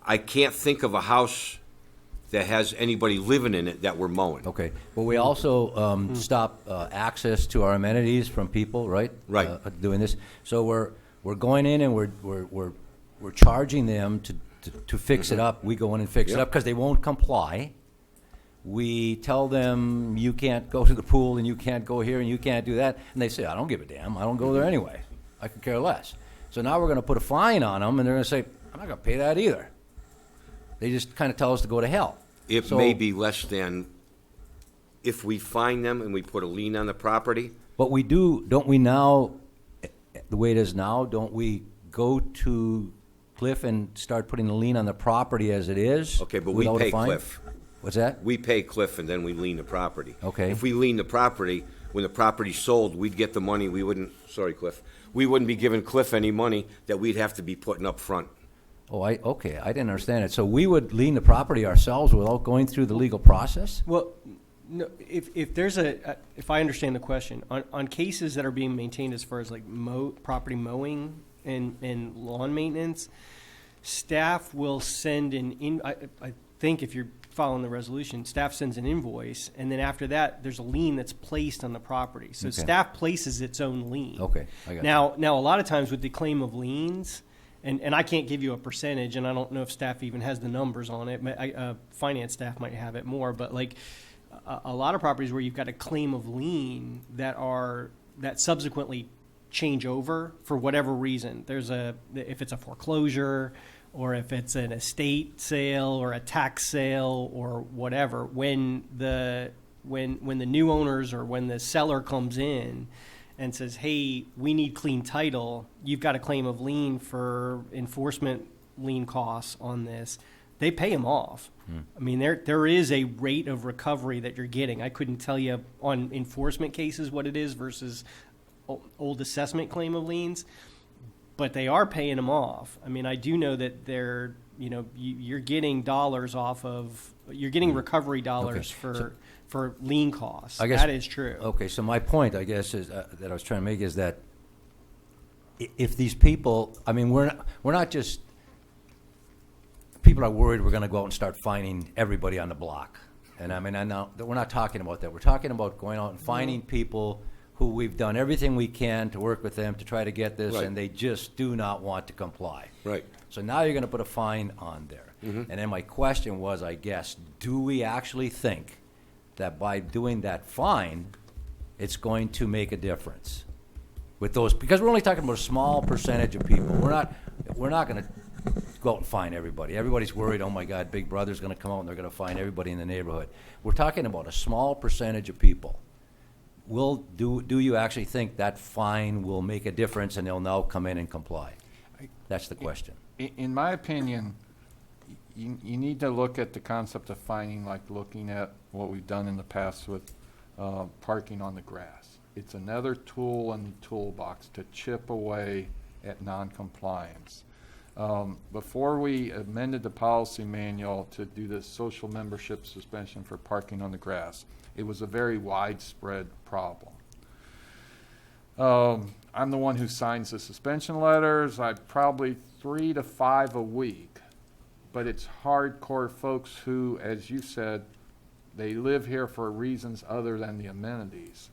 Speaker 5: I can't think of a house that has anybody living in it that we're mowing.
Speaker 8: Okay, but we also stop access to our amenities from people, right?
Speaker 5: Right.
Speaker 8: Doing this, so we're going in and we're charging them to fix it up. We go in and fix it
Speaker 5: Yep.
Speaker 8: up because they won't comply. We tell them you can't go to the pool and you can't go here and you can't do that, and they say I don't give a damn. I don't go there anyway. I could care less. So now we're going to put a fine on them, and they're going to say I'm not going to pay that either. They just kind of tell us to go to hell.
Speaker 5: It may be less than if we fine them and we put a lien on the property.
Speaker 8: But we do, don't we now, the way it is now, don't we go to Cliff and start putting a lien on the property as it is?
Speaker 5: Okay, but we
Speaker 8: without a
Speaker 5: pay
Speaker 8: fine?
Speaker 5: Cliff.
Speaker 8: What's that?
Speaker 5: We pay Cliff and then we lien the property.
Speaker 8: Okay.
Speaker 5: If we lien the property, when the property's sold, we'd get the money. We wouldn't, sorry, Cliff, we wouldn't be giving Cliff any money that we'd have to be putting up front.
Speaker 8: Oh, okay, I didn't understand it. So we would lien the property ourselves without going through the legal process?
Speaker 1: Well, no, if there's if I understand the question, on cases that are being maintained as far as like property mowing and lawn maintenance, staff will send I think if you're following the resolution, staff sends an invoice, and then after that, there's a lien that's placed on the property. So
Speaker 8: Okay.
Speaker 1: staff places its own lien.
Speaker 8: Okay, I got
Speaker 1: Now, a lot of times with the claim of liens, and I can't give you a percentage, and I don't know if staff even has the numbers on it. Finance staff might have it more, but like a lot of properties where you've got a claim of lien that subsequently change over for whatever reason. If it's a foreclosure, or if it's an estate sale or a tax sale or whatever, when the new owners or when the seller comes in and says, hey, we need clean title, you've got a claim of lien for enforcement lien costs on this, they pay them off. I mean, there is a rate of recovery that you're getting. I couldn't tell you on enforcement cases what it is versus old assessment claim of liens, but they are paying them off. I mean, I do know that you're getting dollars off of, you're getting recovery dollars for lien costs.
Speaker 8: I guess,
Speaker 1: that is true.
Speaker 8: Okay, so my point, I guess, is that I was trying to make is that if these people, I mean, we're not just people are worried we're going to go out and start fining everybody on the block. And I mean, I know that we're not talking about that. We're talking about going out and finding people who we've done everything we can to work with them to try to get this,
Speaker 5: Right.
Speaker 8: and they just do not want to comply.
Speaker 5: Right.
Speaker 8: So now you're going to put a fine on there. And then my question was, I guess, do we actually think that by doing that fine, it's going to make a difference with those? Because we're only talking about a small percentage of people. We're not going to go out and fine everybody. Everybody's worried, oh my God, Big Brother's going to come out and they're going to fine everybody in the neighborhood. We're talking about a small percentage of people. Do you actually think that fine will make a difference and they'll now come in and comply? That's the question.
Speaker 9: In my opinion, you need to look at the concept of fining like looking at what we've done in the past with parking on the grass. It's another tool in the toolbox to chip away at noncompliance. Before we amended the policy manual to do this social membership suspension for parking on the grass, it was a very widespread problem. I'm the one who signs the suspension letters. I probably 3 to 5 a week. But it's hardcore folks who, as you said, they live here for reasons other than the amenities.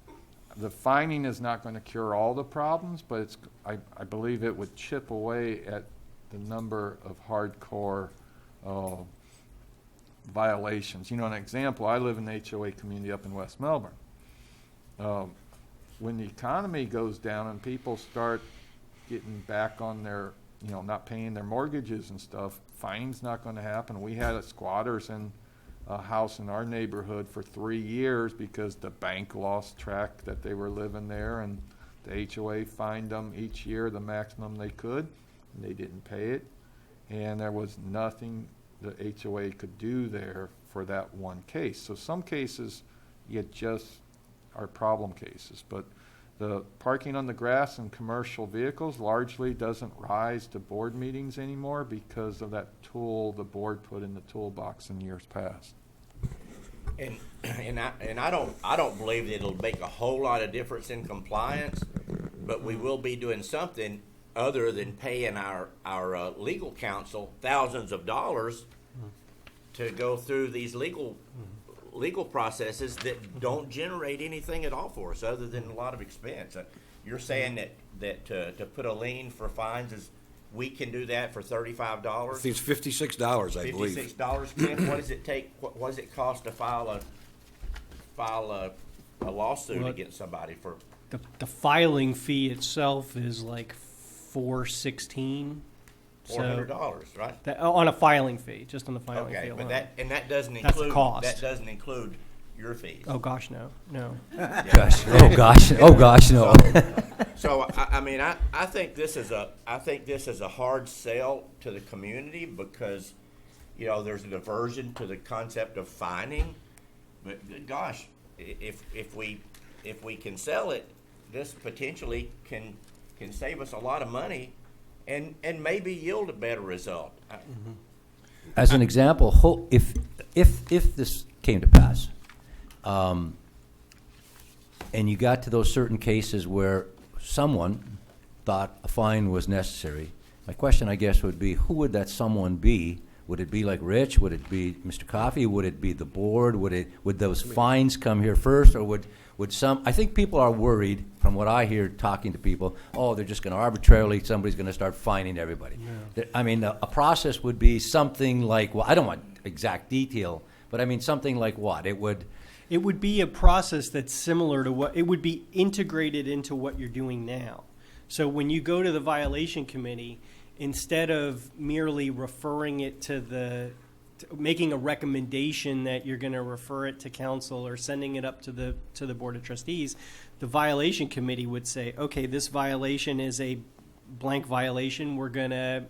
Speaker 9: The fining is not going to cure all the problems, but I believe it would chip away at the number of hardcore violations. You know, an example, I live in the HOA community up in West Melbourne. When the economy goes down and people start getting back on their, not paying their mortgages and stuff, fining's not going to happen. We had squatters in a house in our neighborhood for 3 years because the bank lost track that they were living there, and the HOA fined them each year the maximum they could, and they didn't pay it, and there was nothing the HOA could do there for that one case. So some cases you just are problem cases, but the parking on the grass and commercial vehicles largely doesn't rise to board meetings anymore because of that tool the board put in the toolbox in years past.
Speaker 3: And I don't believe that it'll make a whole lot of difference in compliance, but we will be doing something other than paying our legal counsel thousands of dollars to go through these legal processes that don't generate anything at all for us other than a lot of expense. You're saying that to put a lien for fines is, we can do that for $35?
Speaker 5: I think it's $56, I believe.
Speaker 3: $56, Cliff. What does it take? What does it cost to file a lawsuit
Speaker 1: Well,
Speaker 3: against somebody for?
Speaker 1: The filing fee itself is like $416.
Speaker 3: $400, right?
Speaker 1: That, on a filing fee, just on the filing fee
Speaker 3: Okay,
Speaker 1: alone.
Speaker 3: but that doesn't
Speaker 1: That's the
Speaker 3: include
Speaker 1: cost.
Speaker 3: that doesn't include your fees.
Speaker 1: Oh gosh, no.
Speaker 8: Gosh, oh gosh, no.
Speaker 3: So I mean, I think this is a hard sell to the community because, there's an aversion to the concept of fining. But good gosh, if we can sell it, this potentially can save us a lot of money, and maybe yield a better result.
Speaker 8: As an example, if this came to pass, and you got to those certain cases where someone thought a fine was necessary, my question, I guess, would be, who would that someone be? Would it be like Rich? Would it be Mr. Coffey? Would it be the board? Would those fines come here first, or would some? I think people are worried, from what I hear talking to people. Oh, they're just going to arbitrarily, somebody's going to start fining everybody. Yeah. I mean, a process would be something like, well, I don't want exact detail, but I mean something like what? It would
Speaker 1: be a process that's similar to what it would be integrated into what you're doing now. So when you go to the violation committee, instead of merely referring it to making a recommendation that you're going to refer it to council or sending it up to the board of trustees, the violation committee would say, okay, this violation is a blank violation. We're gonna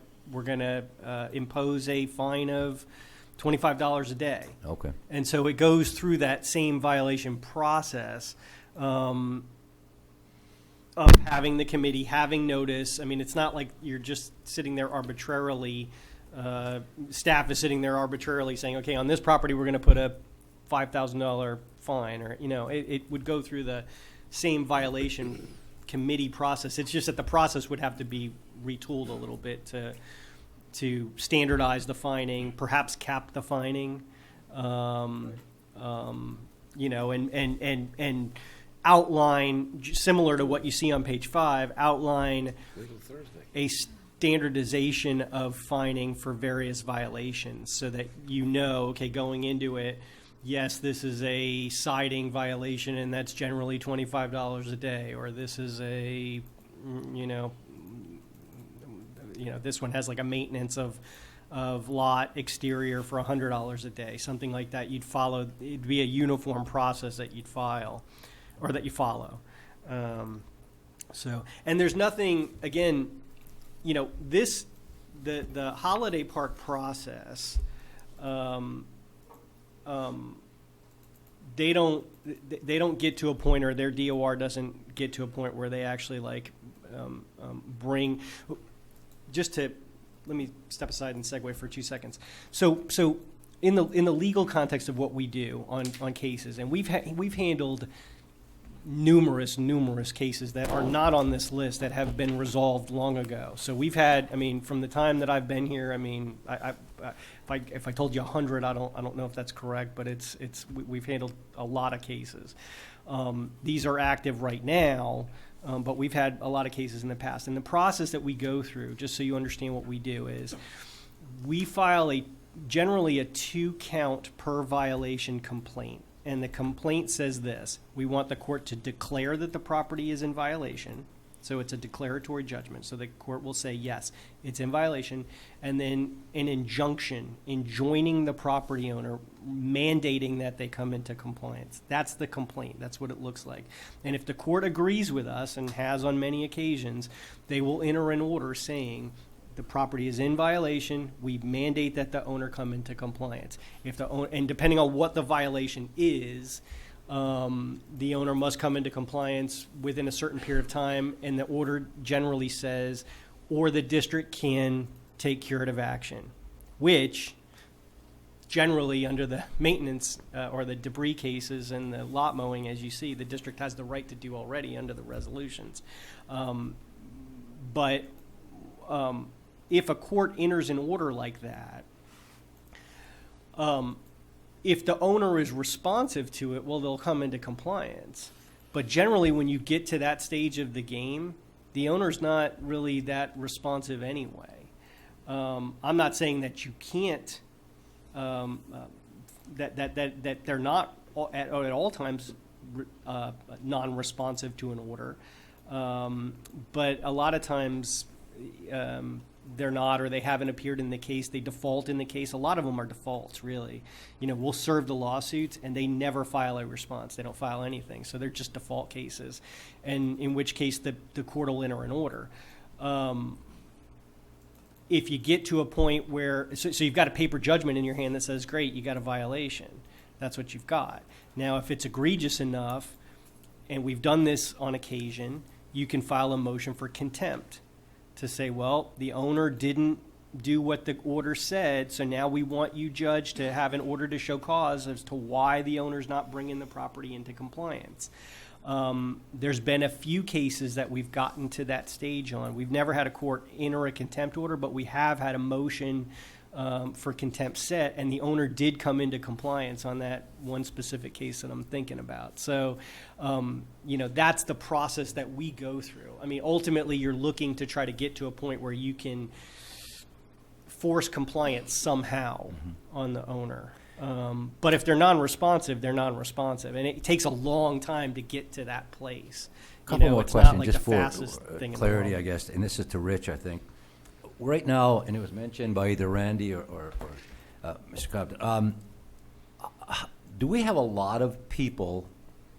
Speaker 1: impose a fine of $25 a day.
Speaker 8: Okay.
Speaker 1: And so it goes through that same violation process of having the committee, having notice. I mean, it's not like you're just sitting there arbitrarily. Staff is sitting there arbitrarily saying, okay, on this property we're going to put a $5,000 fine, or it would go through the same violation committee process. It's just that the process would have to be retooled a little bit to standardize the fining, perhaps cap the fining, you know, and outline, similar to what you see on page 5, outline a standardization of fining for various violations so that you know, okay, going into it, yes, this is a siding violation and that's generally $25 a day, or this is a, you know, this one has like a maintenance of lot exterior for $100 a day, something like that. You'd follow, it'd be a uniform process that you'd file, or that you follow. So, and there's nothing, again, you know, the holiday park process, they don't get to a point, or their DOR doesn't get to a point where they actually like bring, just to, let me step aside and segue for 2 seconds. So in the legal context of what we do on cases, and we've handled numerous cases that are not on this list that have been resolved long ago. So we've had, I mean, from the time that I've been here, I mean, if I told you 100, I don't know if that's correct, but we've handled a lot of cases. These are active right now, but we've had a lot of cases in the past. And the process that we go through, just so you understand what we do, is we file generally a 2-count per violation complaint. And the complaint says this: we want the court to declare that the property is in violation. So it's a declaratory judgment. So the court will say, yes, it's in violation. And then an injunction enjoining the property owner, mandating that they come into compliance. That's the complaint. That's what it looks like. And if the court agrees with us, and has on many occasions, they will enter an order saying, the property is in violation. We mandate that the owner come into compliance. And depending on what the violation is, the owner must come into compliance within a certain period of time. And the order generally says, or the district can take curative action, which generally under the maintenance or the debris cases and the lot mowing, as you see, the district has the right to do already under the resolutions. But if a court enters an order like that, if the owner is responsive to it, well, they'll come into compliance. But generally, when you get to that stage of the game, the owner's not really that responsive anyway. I'm not saying that you can't, that they're not at all times non-responsive to an order, but a lot of times they're not, or they haven't appeared in the case. They default in the case. A lot of them are defaults, really. You know, we'll serve the lawsuits, and they never file a response. They don't file anything. So they're just default cases, and in which case the court will enter an order. If you get to a point where, so you've got a paper judgment in your hand that says, great, you got a violation. That's what you've got. Now, if it's egregious enough, and we've done this on occasion, you can file a motion for contempt to say, well, the owner didn't do what the order said, so now we want you, judge, to have an order to show cause as to why the owner's not bringing the property into compliance. There's been a few cases that we've gotten to that stage on. We've never had a court enter a contempt order, but we have had a motion for contempt set, and the owner did come into compliance on that one specific case that I'm thinking about. So, you know, that's the process that we go through. I mean, ultimately, you're looking to try to get to a point where you can force compliance somehow on the owner. But if they're non-responsive, they're non-responsive, and it takes a long time to get to that place.
Speaker 8: Couple more
Speaker 1: it's
Speaker 8: questions,
Speaker 1: not like
Speaker 8: just
Speaker 1: the
Speaker 8: for
Speaker 1: fastest thing in the
Speaker 8: clarity,
Speaker 1: world.
Speaker 8: I guess, and this is to Rich, I think. Right now, and it was mentioned by either Randy or Mr. Compton, do we have a lot of people,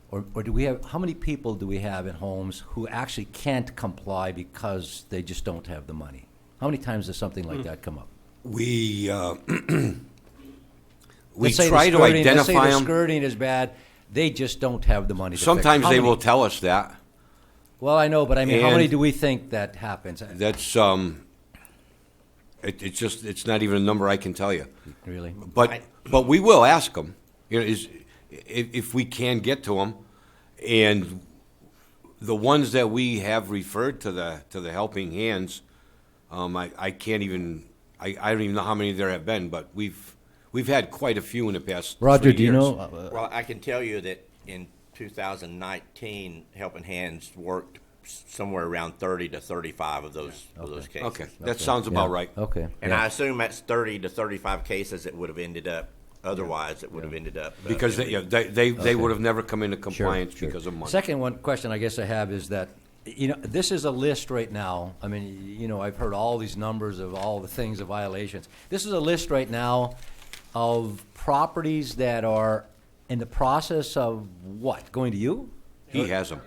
Speaker 8: or do we have, how many people do we have in homes who actually can't comply because they just don't have the money? How many times does something like that come up?
Speaker 5: We
Speaker 8: Let's say
Speaker 5: try
Speaker 8: the
Speaker 5: to
Speaker 8: skirting-
Speaker 5: identify
Speaker 8: Let's say the
Speaker 5: them.
Speaker 8: skirting is bad, they just don't have the money to fix it.
Speaker 5: Sometimes
Speaker 8: How
Speaker 5: they
Speaker 8: many?
Speaker 5: will tell us that.
Speaker 8: Well, I know, but I mean, how many
Speaker 5: And-
Speaker 8: do we think that happens?
Speaker 5: That's it's not even a number I can tell you.
Speaker 8: Really?
Speaker 5: But we will ask them. You know, if we can get to them, and the ones that we have referred to the helping hands, I can't even I don't even know how many there have been, but we've had quite a few in the past
Speaker 8: Roger,
Speaker 5: 3
Speaker 8: do you
Speaker 5: years.
Speaker 8: know?
Speaker 3: Well, I can tell you that in 2019, Helping Hands worked somewhere around 30 to 35 of those cases.
Speaker 5: Okay, that sounds about right.
Speaker 8: Okay.
Speaker 3: And
Speaker 8: yeah.
Speaker 3: I assume that's 30 to 35 cases that would have ended up, otherwise it would have ended up.
Speaker 5: Because they would have never come into compliance
Speaker 8: Sure.
Speaker 5: because of money.
Speaker 8: Second question I guess I have is that, this is a list right now. I mean, I've heard all these numbers of all the things, of violations. This is a list right now of properties that are in the process of what? Going to you?
Speaker 5: He has them.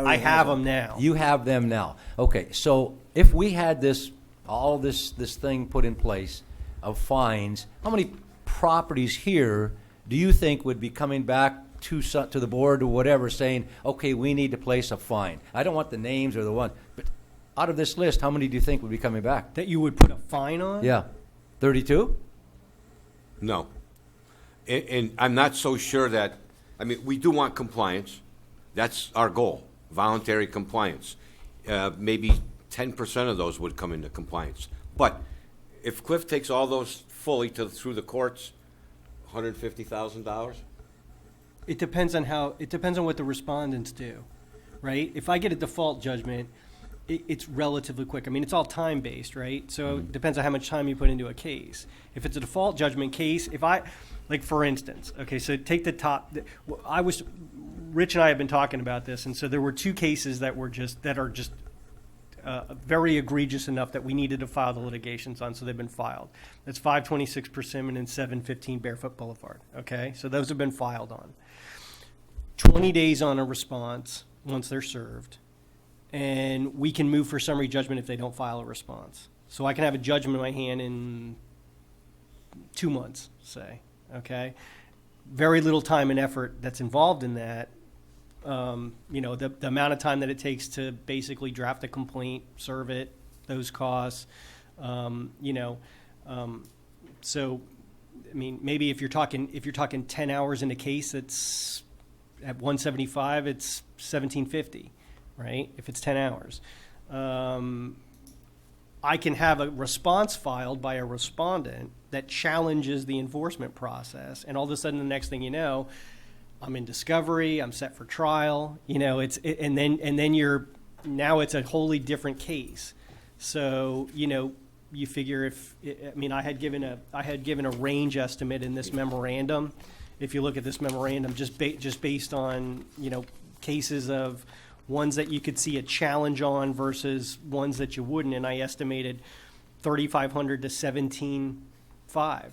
Speaker 1: I have them now.
Speaker 8: You have them now. Okay, so if we had all this thing put in place of fines, how many properties here do you think would be coming back to the board or whatever saying, okay, we need to place a fine? I don't want the names or the one, but out of this list, how many do you think would be coming back?
Speaker 1: That you would put a fine on?
Speaker 8: Yeah, 32?
Speaker 5: No. And I'm not so sure that, we do want compliance. That's our goal, voluntary compliance. Maybe 10% of those would come into compliance. But if Cliff takes all those fully through the courts, $150,000?
Speaker 1: It depends on what the respondents do, right? If I get a default judgment, it's relatively quick. It's all time-based, right? So it depends on how much time you put into a case. If it's a default judgment case, for instance, okay, so take the top, Rich and I have been talking about this, and so there were 2 cases that are just very egregious enough that we needed to file the litigations on, so they've been filed. That's 526 Persimmon and 715 Barefoot Boulevard, okay? So those have been filed on. 20 days on a response once they're served, and we can move for summary judgment if they don't file a response. So I can have a judgment in my hand in 2 months, say, okay? Very little time and effort that's involved in that. The amount of time that it takes to basically draft a complaint, serve it, those costs, so, maybe if you're talking 10 hours in a case, it's at 175, it's 1750, right? If it's 10 hours. I can have a response filed by a respondent that challenges the enforcement process, and all of a sudden, the next thing you know, I'm in discovery, I'm set for trial, and then now it's a wholly different case. So, you figure I had given a range estimate in this memorandum. If you look at this memorandum, just based on, cases of ones that you could see a challenge on versus ones that you wouldn't, and I estimated 3,500 to 17,500,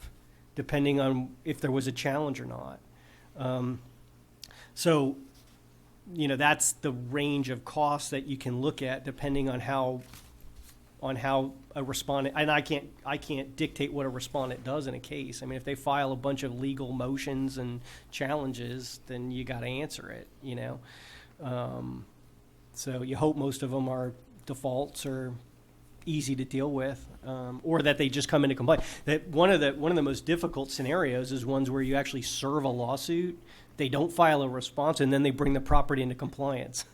Speaker 1: depending on if there was a challenge or not. So, that's the range of costs that you can look at depending on how a respondent, and I can't dictate what a respondent does in a case. If they file a bunch of legal motions and challenges, then you got to answer it, So you hope most of them are defaults or easy to deal with, or that they just come into compliance. That one of the most difficult scenarios is ones where you actually serve a lawsuit, they don't file a response, and then they bring the property into compliance.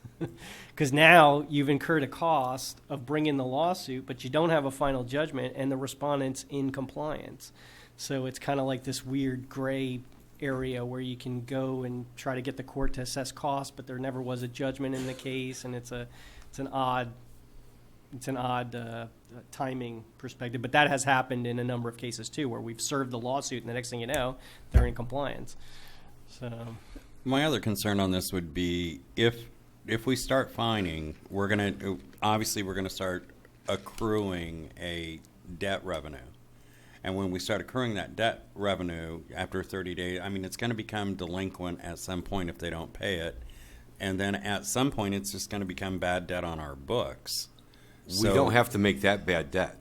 Speaker 1: Because now you've incurred a cost of bringing the lawsuit, but you don't have a final judgment, and the respondent's in compliance. So it's kind of like this weird gray area where you can go and try to get the court to assess costs, but there never was a judgment in the case, and it's an odd timing perspective. But that has happened in a number of cases too, where we've served the lawsuit, and the next thing you know, they're in compliance. So
Speaker 6: My other concern on this would be if we start fining, we're gonna start accruing a debt revenue. And when we start accruing that debt revenue after 30 days, it's going to become delinquent at some point if they don't pay it. And then at some point, it's just going to become bad debt on our books.
Speaker 5: We
Speaker 6: So-
Speaker 5: don't have to make that bad debt,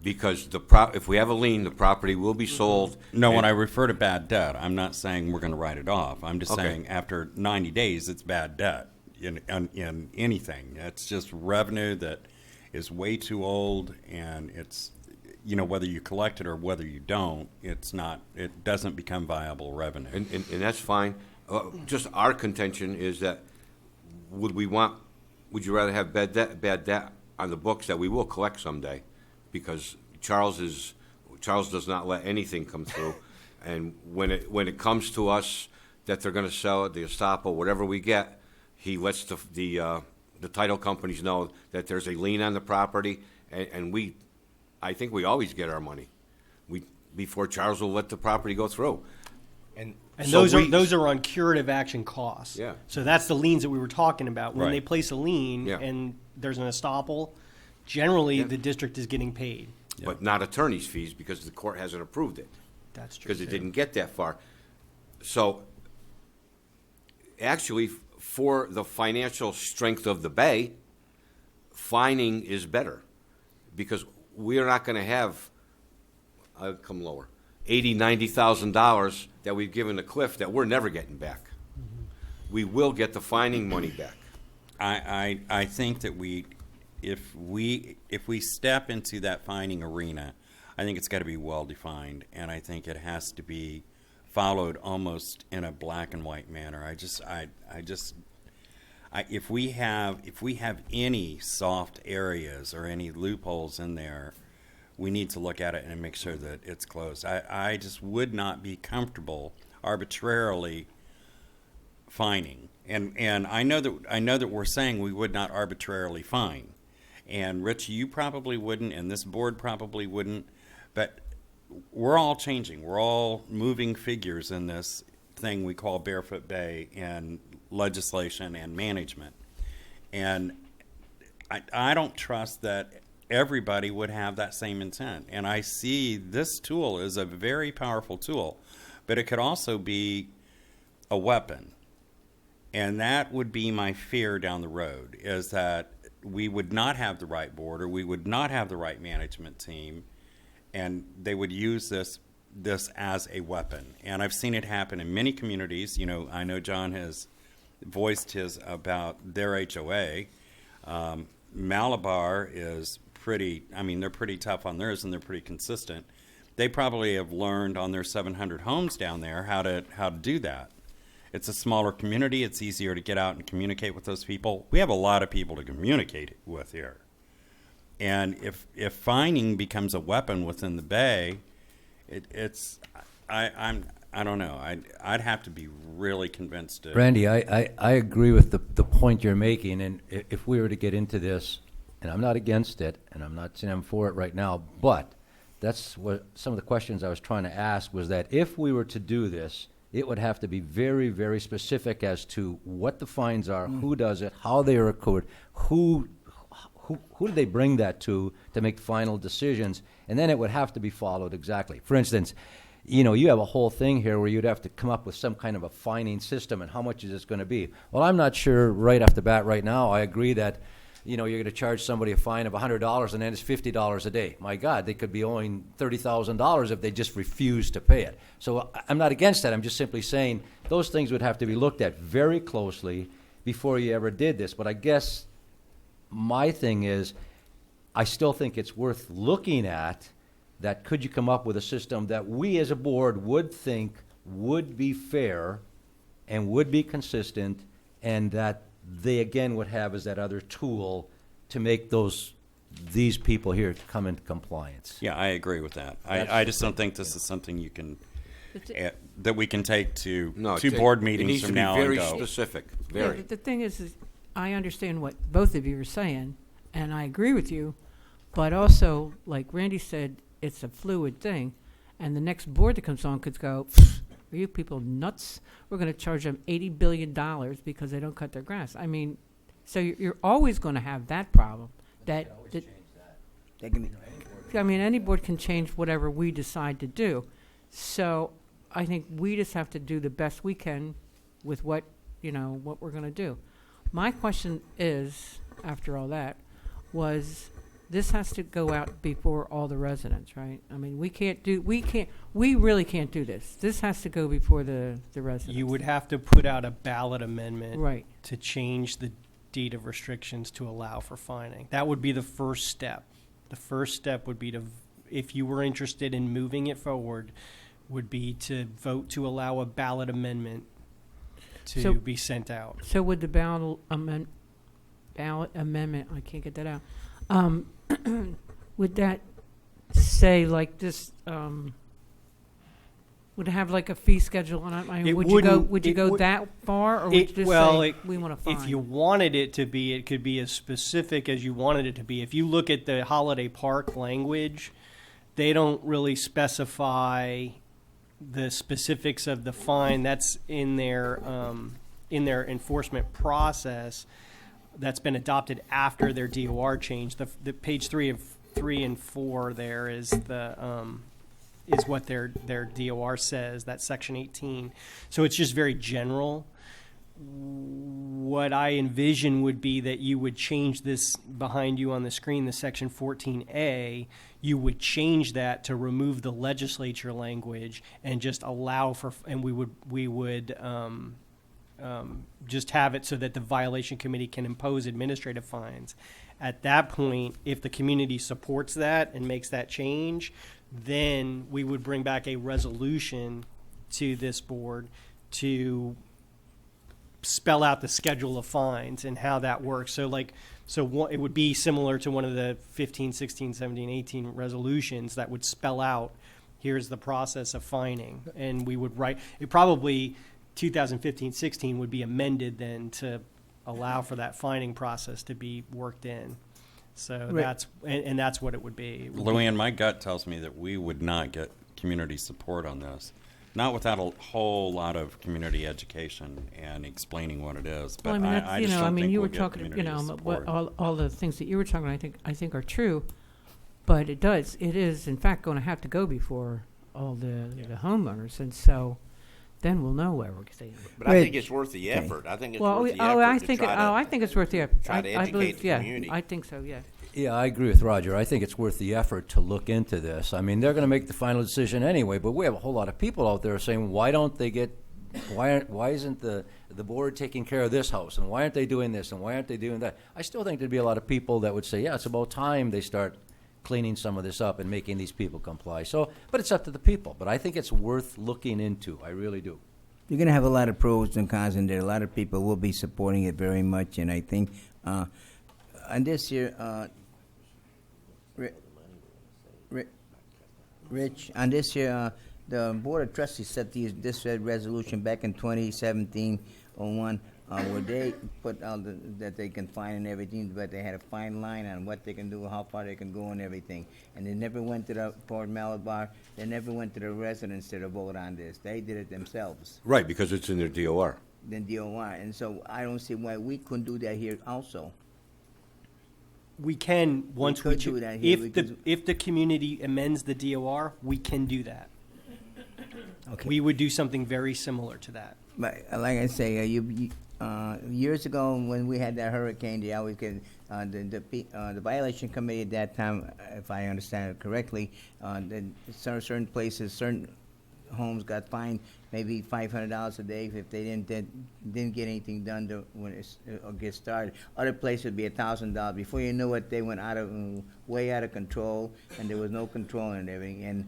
Speaker 5: because if we have a lien, the property will be sold.
Speaker 6: No, when
Speaker 5: and-
Speaker 6: I refer to bad debt, I'm not saying we're going to write it off. I'm just
Speaker 5: Okay.
Speaker 6: saying after 90 days, it's bad debt in anything. It's just revenue that is way too old, and it's, whether you collect it or whether you don't, it doesn't become viable revenue.
Speaker 5: And that's fine. Just our contention is that would you rather have bad debt on the books that we will collect someday? Because Charles does not let anything come through. And when it comes to us that they're gonna sell it, the estoppel, whatever we get, he lets the title companies know that there's a lien on the property, and I think we always get our money. Before Charles will let the property go through.
Speaker 1: And
Speaker 5: So
Speaker 1: those are on curative action costs.
Speaker 5: Yeah.
Speaker 1: So that's the liens that we were talking about. When
Speaker 6: Right.
Speaker 1: they place a lien
Speaker 5: Yeah.
Speaker 1: and there's an estoppel, generally
Speaker 5: Yeah.
Speaker 1: the district is getting paid.
Speaker 5: But not attorney's fees because the court hasn't approved it.
Speaker 1: That's true.
Speaker 5: Because it
Speaker 1: too.
Speaker 5: didn't get that far. So, actually, for the financial strength of the Bay, fining is better. Because we are not gonna have, I'll come lower, $80,000-$90,000 that we've given to Cliff that we're never getting back. We will get the fining money back.
Speaker 6: I think that if we step into that fining arena, I think it's got to be well defined, and I think it has to be followed almost in a black and white manner. If we have any soft areas or any loopholes in there, we need to look at it and make sure that it's closed. I just would not be comfortable arbitrarily fining. And I know that we're saying we would not arbitrarily fine. And Rich, you probably wouldn't, and this board probably wouldn't, but we're all changing. We're all moving figures in this thing we call Barefoot Bay and legislation and management. And I don't trust that everybody would have that same intent. And I see this tool as a very powerful tool, but it could also be a weapon. And that would be my fear down the road, is that we would not have the right board, or we would not have the right management team, and they would use this as a weapon. And I've seen it happen in many communities. You know, I know John has voiced his about their HOA. Malabar is they're pretty tough on theirs, and they're pretty consistent. They probably have learned on their 700 homes down there how to do that. It's a smaller community. It's easier to get out and communicate with those people. We have a lot of people to communicate with here. And if fining becomes a weapon within the Bay, I don't know. I'd have to be really convinced to.
Speaker 8: Randy, I agree with the point you're making, and if we were to get into this, and I'm not against it, and I'm not saying I'm for it right now, but that's what some of the questions I was trying to ask was that if we were to do this, it would have to be very, very specific as to what the fines are, who does it, how they are accrued, who do they bring that to make final decisions, and then it would have to be followed exactly. For instance, you know, you have a whole thing here where you'd have to come up with some kind of a fining system, and how much is this going to be? Well, I'm not sure right off the bat right now. I agree that, you know, you're going to charge somebody a fine of $100 and then it's $50 a day. My God, they could be owing $30,000 if they just refuse to pay it. So I'm not against that. I'm just simply saying those things would have to be looked at very closely before you ever did this. But I guess my thing is, I still think it's worth looking at that. Could you come up with a system that we as a board would think would be fair and would be consistent, and that they again would have as that other tool to make these people here to come into compliance?
Speaker 6: Yeah, I agree with that. I just don't think this is something you can that we can take to two board meetings from now and go.
Speaker 5: It needs to be very specific. Very.
Speaker 4: Yeah, the thing is I understand what both of you are saying, and I agree with you, but also, like Randy said, it's a fluid thing, and the next board that comes on could go, are you people nuts? We're going to charge them $80 billion because they don't cut their grass. I mean, so you're always going to have that problem. I mean, any board can change whatever we decide to do. So I think we just have to do the best we can with what we're going to do. My question is, after all that, was this has to go out before all the residents, right? I mean, we really can't do this. This has to go before the residents.
Speaker 1: You would have to put out a ballot amendment
Speaker 4: Right.
Speaker 1: to change the date of restrictions to allow for fining. That would be the first step. The first step would be to, if you were interested in moving it forward, would be to vote to allow a ballot amendment to be sent out.
Speaker 4: So would the ballot amendment, I can't get that out, would that say like this, would it have like a fee schedule on it? I mean,
Speaker 1: It
Speaker 4: would you go,
Speaker 1: wouldn't-
Speaker 4: would you
Speaker 1: it
Speaker 4: go
Speaker 1: would-
Speaker 4: that far, or would you
Speaker 1: It,
Speaker 4: just
Speaker 1: well,
Speaker 4: say,
Speaker 1: it-
Speaker 4: we want to fine?
Speaker 1: if you wanted it to be, it could be as specific as you wanted it to be. If you look at the holiday park language, they don't really specify the specifics of the fine. That's in their enforcement process that's been adopted after their DOR change. The page 3 and 4 there is is what their DOR says. That's section 18. So it's just very general. What I envision would be that you would change this behind you on the screen, the section 14A, you would change that to remove the legislature language and just allow for, and we would just have it so that the violation committee can impose administrative fines. At that point, if the community supports that and makes that change, then we would bring back a resolution to this board to spell out the schedule of fines and how that works. So it would be similar to one of the 15, 16, 17, 18 resolutions that would spell out, here's the process of fining. And we would write, it probably 2015, 16 would be amended then to allow for that fining process to be worked in. So
Speaker 2: Right.
Speaker 1: that's what it would be. It would be-
Speaker 6: Luann, my gut tells me that we would not get community support on this. Not without a whole lot of community education and explaining what it is. But
Speaker 4: Well, I mean, that's,
Speaker 6: I
Speaker 4: you
Speaker 6: just
Speaker 4: know,
Speaker 6: don't
Speaker 4: I mean,
Speaker 6: think
Speaker 4: you
Speaker 6: we'll
Speaker 4: were
Speaker 6: get
Speaker 4: talking, you
Speaker 6: community
Speaker 4: know, what,
Speaker 6: support.
Speaker 4: all the things that you were talking about, I think are true. But it is in fact going to have to go before all the homeowners. And so then we'll know where we're staying.
Speaker 3: But I think
Speaker 2: Rich.
Speaker 3: it's worth the
Speaker 2: Okay.
Speaker 3: effort. I think it's
Speaker 4: Well,
Speaker 3: worth the
Speaker 4: I
Speaker 3: effort
Speaker 4: think,
Speaker 3: to try to.
Speaker 4: I think it's worth the effort.
Speaker 3: try to
Speaker 4: I
Speaker 3: educate
Speaker 4: believe,
Speaker 3: the
Speaker 4: yeah,
Speaker 3: community.
Speaker 4: I think so, yeah.
Speaker 8: Yeah, I agree with Roger. I think it's worth the effort to look into this. I mean, they're going to make the final decision anyway, but we have a whole lot of people out there saying, why don't they get, why isn't the board taking care of this house, and why aren't they doing this, and why aren't they doing that? I still think there'd be a lot of people that would say, yeah, it's about time they start cleaning some of this up and making these people comply. So, but it's up to the people. But I think it's worth looking into. I really do.
Speaker 2: You're going to have a lot of pros and cons in there. A lot of people will be supporting it very much, and I think on this year, Rich, on this year, the Board of Trustees set this resolution back in 2017-01, where they put out that they can fine and everything, but they had a fine line on what they can do, how far they can go and everything. And they never went to the Port Malabar, they never went to the residents to vote on this. They did it themselves,
Speaker 5: Right, because it's in their DOR.
Speaker 2: then DOR. And so I don't see why we couldn't do that here also.
Speaker 1: We can, once we,
Speaker 2: could do that here because-
Speaker 1: if the community amends the DOR, we can do that.
Speaker 2: Okay.
Speaker 1: We would do something very similar to that.
Speaker 2: But like I say, years ago when we had that hurricane, they always get the violation committee at that time, if I understand it correctly, certain places, certain homes got fined maybe $500 a day if they didn't get anything done when it get started. Other places would be $1,000. Before you knew it, they went way out of control, and there was no control and everything. And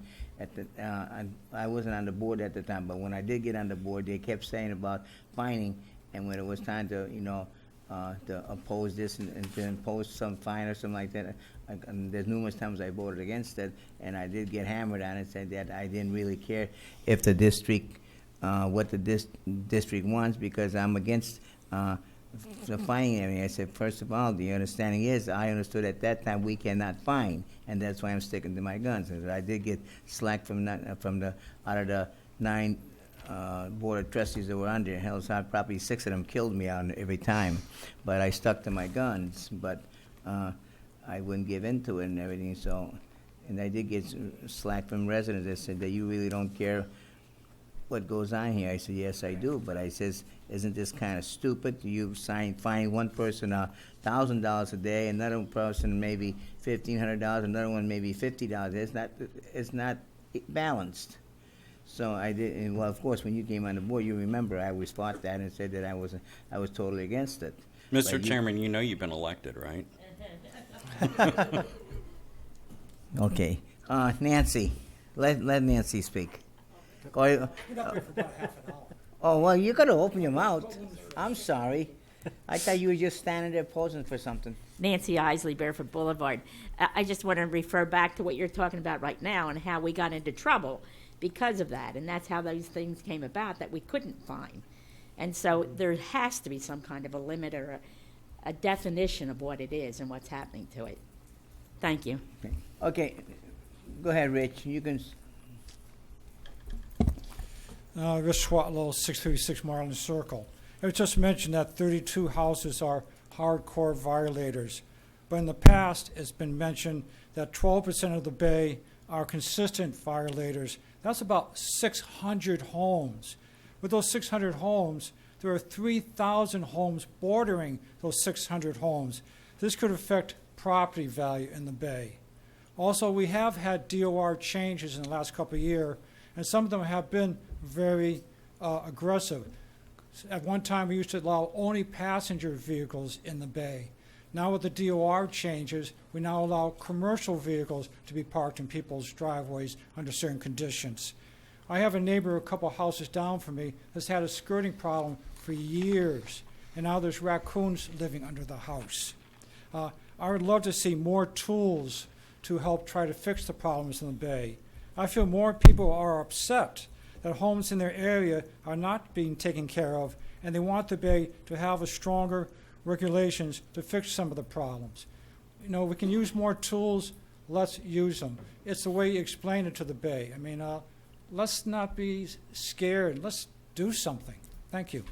Speaker 2: I wasn't on the board at the time, but when I did get on the board, they kept saying about fining, and when it was time to to oppose this and to impose some fine or something like that, and there's numerous times I voted against it, and I did get hammered on it, said that I didn't really care if the district, what the district wants, because I'm against the fining area. I said, first of all, the understanding is, I understood at that time we cannot fine, and that's why I'm sticking to my guns. And I did get slack out of the 9 board of trustees that were under. Hell, so probably 6 of them killed me on every time, but I stuck to my guns. But I wouldn't give in to it and everything. So, and I did get slack from residents that said that you really don't care what goes on here. I said, yes, I do. But I says, isn't this kind of stupid? You fine one person $1,000 a day, another person maybe $1,500, another one maybe $50. It's not balanced. So I did, and well, of course, when you came on the board, you remember I always fought that and said that I was totally against it.
Speaker 6: Mr.
Speaker 2: But
Speaker 6: Chairman, you know you've been elected, right?
Speaker 2: Okay, Nancy, let Nancy speak. Oh, well, you got to open your mouth. I'm sorry. I thought you were just standing there posing for something.
Speaker 10: Nancy Isley, Barefoot Boulevard. I just want to refer back to what you're talking about right now and how we got into trouble because of that. And that's how those things came about that we couldn't find. And so there has to be some kind of a limit or a definition of what it is and what's happening to it. Thank you.
Speaker 2: Okay, go ahead, Rich. You can.
Speaker 11: Rich Swatlow, 636 Marlin Circle. It was just mentioned that 32 houses are hardcore violators. But in the past, it's been mentioned that 12% of the bay are consistent violators. That's about 600 homes. With those 600 homes, there are 3,000 homes bordering those 600 homes. This could affect property value in the bay. Also, we have had DOR changes in the last couple of years, and some of them have been very aggressive. At one time, we used to allow only passenger vehicles in the bay. Now with the DOR changes, we now allow commercial vehicles to be parked in people's driveways under certain conditions. I have a neighbor a couple houses down from me that's had a skirting problem for years, and now there's raccoons living under the house. I would love to see more tools to help try to fix the problems in the bay. I feel more people are upset that homes in their area are not being taken care of, and they want the bay to have a stronger regulations to fix some of the problems. You know, we can use more tools, let's use them. It's the way you explain it to the bay. I mean, let's not be scared. Let's do something. Thank you.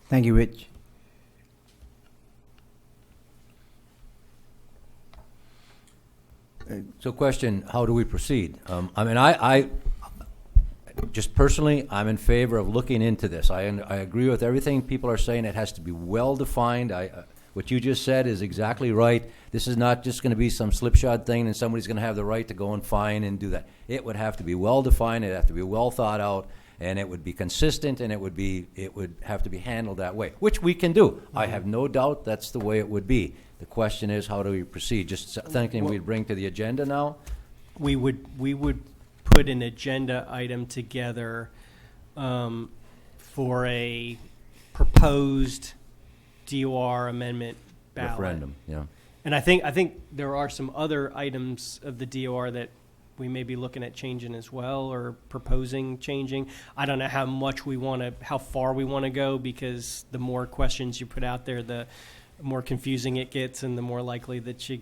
Speaker 2: Thank you, Rich.
Speaker 8: So question, how do we proceed? I mean, I just personally, I'm in favor of looking into this. I agree with everything people are saying. It has to be well-defined. What you just said is exactly right. This is not just going to be some slipshod thing and somebody's going to have the right to go and fine and do that. It would have to be well-defined. It would have to be well thought out, and it would be consistent, and it would have to be handled that way, which we can do. I have no doubt that's the way it would be. The question is, how do we proceed? Just thinking we'd bring to the agenda now?
Speaker 1: We would put an agenda item together for a proposed DOR amendment ballot.
Speaker 8: Referendum, yeah.
Speaker 1: And I think there are some other items of the DOR that we may be looking at changing as well, or proposing changing. I don't know how much how far we want to go, because the more questions you put out there, the more confusing it gets, and the more likely that you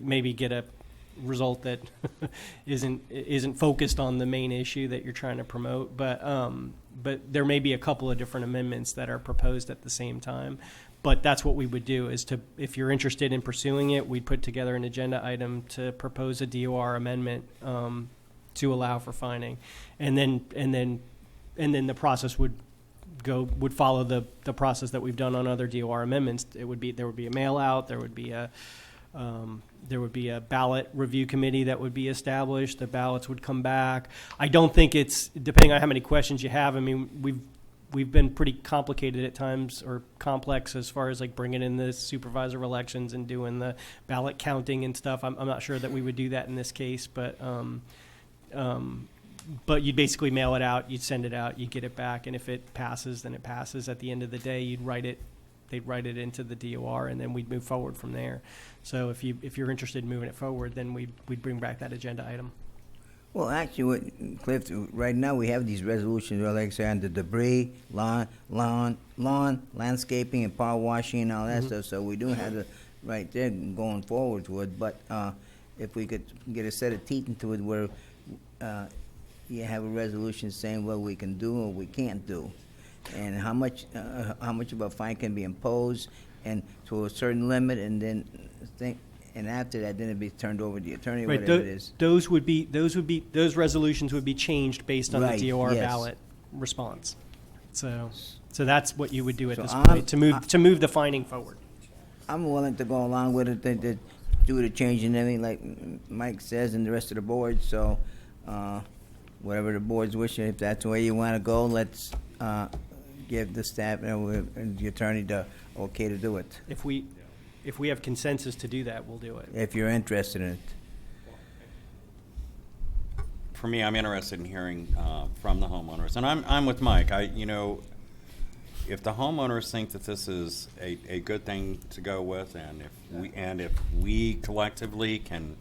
Speaker 1: maybe get a result that isn't focused on the main issue that you're trying to promote. But there may be a couple of different amendments that are proposed at the same time. But that's what we would do, is if you're interested in pursuing it, we'd put together an agenda item to propose a DOR amendment to allow for fining, and then the process would follow the process that we've done on other DOR amendments. There would be a mail out. There would be a ballot review committee that would be established. The ballots would come back. I don't think it's, depending on how many questions you have. I mean, we've been pretty complicated at times, or complex, as far as like bringing in the supervisor elections and doing the ballot counting and stuff. I'm not sure that we would do that in this case, but you'd basically mail it out, you'd send it out, you get it back, and if it passes, then it passes. At the end of the day, they'd write it into the DOR, and then we'd move forward from there. So if you're interested in moving it forward, then we'd bring back that agenda item.
Speaker 2: Well, actually, Cliff, right now we have these resolutions, like I said, on the debris, lawn, landscaping, and power washing and all that stuff. So we do have it right there going forward to it. But if we could get a set of teeth into it, where you have a resolution saying what we can do or we can't do, and how much of a fine can be imposed, and to a certain limit, and then and after that, then it'd be turned over to the attorney,
Speaker 1: Right.
Speaker 2: whatever it is.
Speaker 1: Those resolutions would be changed based on
Speaker 2: Right,
Speaker 1: the DOR
Speaker 2: yes.
Speaker 1: ballot response. So that's what you would do at
Speaker 2: So
Speaker 1: this
Speaker 2: I'm-
Speaker 1: point to move the fining forward.
Speaker 2: I'm willing to go along with it, to do the change and everything, like Mike says, and the rest of the board. So, whatever the board's wishing, if that's the way you want to go, let's give the staff and the attorney the okay to do it.
Speaker 1: If we have consensus to do that, we'll do it.
Speaker 2: If you're interested in it.
Speaker 6: for me, I'm interested in hearing from the homeowners, and I'm with Mike. If the homeowners think that this is a good thing to go with, and if we collectively can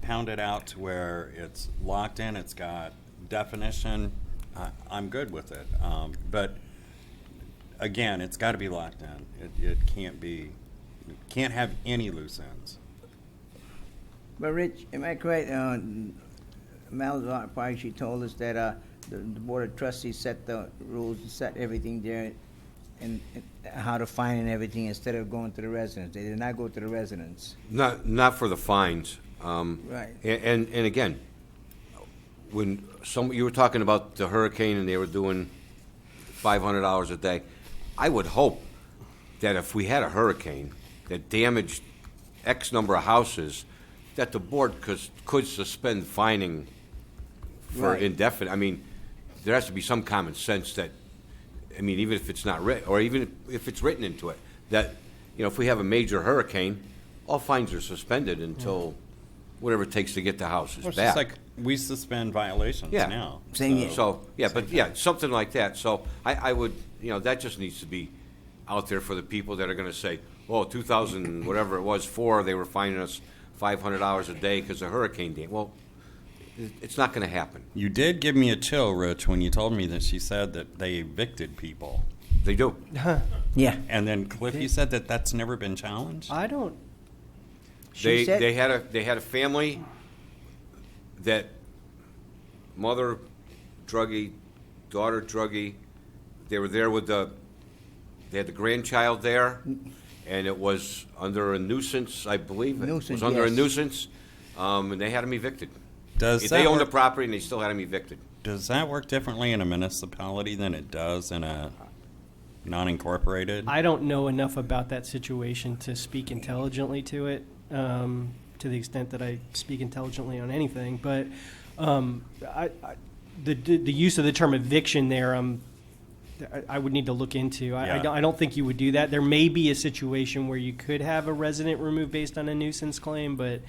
Speaker 6: pound it out to where it's locked in, it's got definition, I'm good with it. But again, it's got to be locked in. It can't have any loose ends.
Speaker 2: But Rich, am I correct? Malzahn, probably she told us that the Board of Trustees set the rules, set everything there, and how to fine and everything instead of going to the residents. They did not go to the residents.
Speaker 5: Not for the fines.
Speaker 2: Right.
Speaker 5: And again, when you were talking about the hurricane and they were doing $500 a day, I would hope that if we had a hurricane that damaged X number of houses, that the board could suspend fining for
Speaker 2: Right.
Speaker 5: indefinite. I mean, there has to be some common sense that, I mean, even if it's not written, or even if it's written into it, that, if we have a major hurricane, all fines are suspended until whatever it takes to get the houses
Speaker 6: Well, it's
Speaker 5: back.
Speaker 6: just like we suspend violations
Speaker 5: Yeah.
Speaker 6: now.
Speaker 2: Same here.
Speaker 5: So, something like that. So I would, that just needs to be out there for the people that are gonna say, oh, 2000, whatever it was, they were fining us $500 a day because of hurricane day. Well, it's not gonna happen.
Speaker 6: You did give me a chill, Rich, when you told me that she said that they evicted people.
Speaker 5: They do.
Speaker 2: Yeah.
Speaker 6: And then Cliff, you said that that's never been challenged?
Speaker 1: I don't,
Speaker 2: She said-
Speaker 5: They had a family that mother druggie, daughter druggie. They were there they had the grandchild there, and it was under a nuisance, I believe. It
Speaker 2: Nuisance,
Speaker 5: was under a
Speaker 2: yes.
Speaker 5: nuisance, and they had them evicted.
Speaker 6: Does
Speaker 5: They
Speaker 6: that
Speaker 5: owned the
Speaker 6: work,
Speaker 5: property, and they still had them evicted.
Speaker 6: does that work differently in a municipality than it does in a non-incorporated?
Speaker 1: I don't know enough about that situation to speak intelligently to it, to the extent that I speak intelligently on anything. But the use of the term eviction there, I would need to look into.
Speaker 6: Yeah.
Speaker 1: I don't think you would do that. There may be a situation where you could have a resident removed based on a nuisance claim, but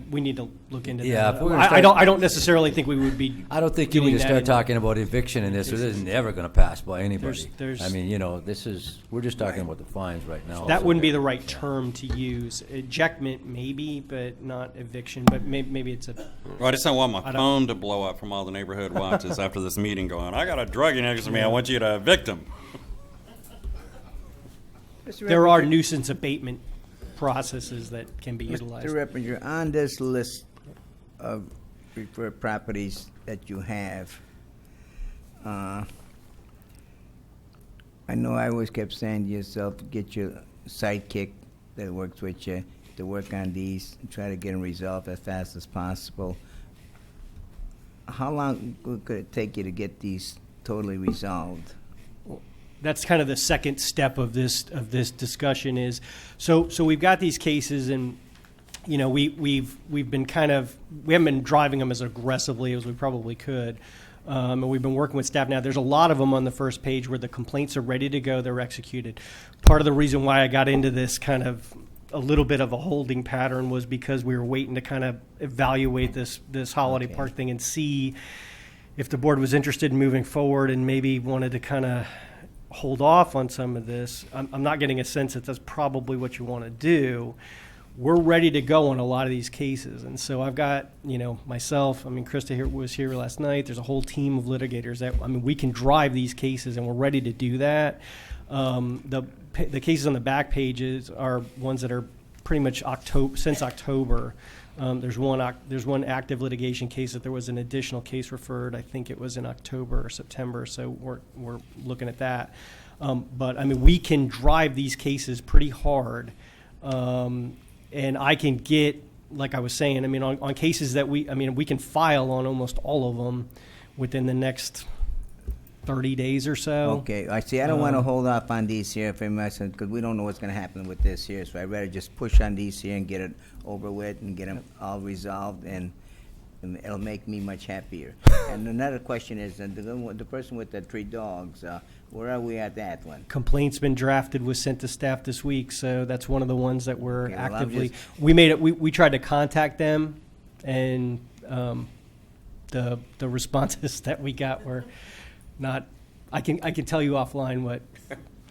Speaker 1: we need to look into
Speaker 8: Yeah,
Speaker 1: that.
Speaker 8: if we're gonna
Speaker 1: I
Speaker 8: start-
Speaker 1: don't. I don't necessarily think we would be.
Speaker 8: I don't think you
Speaker 1: doing
Speaker 8: need to
Speaker 1: that
Speaker 8: start
Speaker 1: in-
Speaker 8: talking about eviction in this. This is never going to pass by anybody.
Speaker 1: There's-
Speaker 8: I mean, we're just talking about the fines right now.
Speaker 1: That
Speaker 8: So-
Speaker 1: wouldn't be the right term to use. Ejectment, maybe, but not eviction. But maybe it's a.
Speaker 6: Well, I just don't want my
Speaker 1: I don't-
Speaker 6: phone to blow up from all the neighborhood watches after this meeting going, I got a druggie next to me, I want you to evict him.
Speaker 1: There are nuisance abatement processes that can be utilized.
Speaker 2: Mr. Reppinger, on this list of referred properties that you have, I know I always kept saying to yourself, get your sidekick that works with you to work on these and try to get them resolved as fast as possible. How long could it take you to get these totally resolved?
Speaker 1: That's kind of the second step of this discussion is, so we've got these cases, and we've been we haven't been driving them as aggressively as we probably could, and we've been working with staff now. There's a lot of them on the first page where the complaints are ready to go, they're executed. Part of the reason why I got into this kind of a little bit of a holding pattern was because we were waiting to kind of evaluate this holiday park thing and see if the board was interested in moving forward and maybe wanted to kind of hold off on some of this. I'm not getting a sense that that's probably what you want to do. We're ready to go on a lot of these cases. And so I've got, myself, Krista was here last night. There's a whole team of litigators that, we can drive these cases and we're ready to do that. The cases on the back pages are ones that are pretty much since October. There's one active litigation case that there was an additional case referred. I think it was in October or September. So we're looking at that. But we can drive these cases pretty hard, and I can get, like I was saying, on cases that we can file on almost all of them within the next 30 days or so.
Speaker 2: Okay, I see. I don't want to hold off on these here for much because we don't know what's going to happen with this here. So I'd rather just push on these here and get it over with and get them all resolved, and it'll make me much happier. And another question is, the person with the 3 dogs, where are we at that one?
Speaker 1: Complaint's been drafted, was sent to staff this week, so that's one of the ones that we're
Speaker 2: Okay, well, I'm
Speaker 1: actively.
Speaker 2: just-
Speaker 1: We tried to contact them, and the responses that we got were not. I can tell you offline what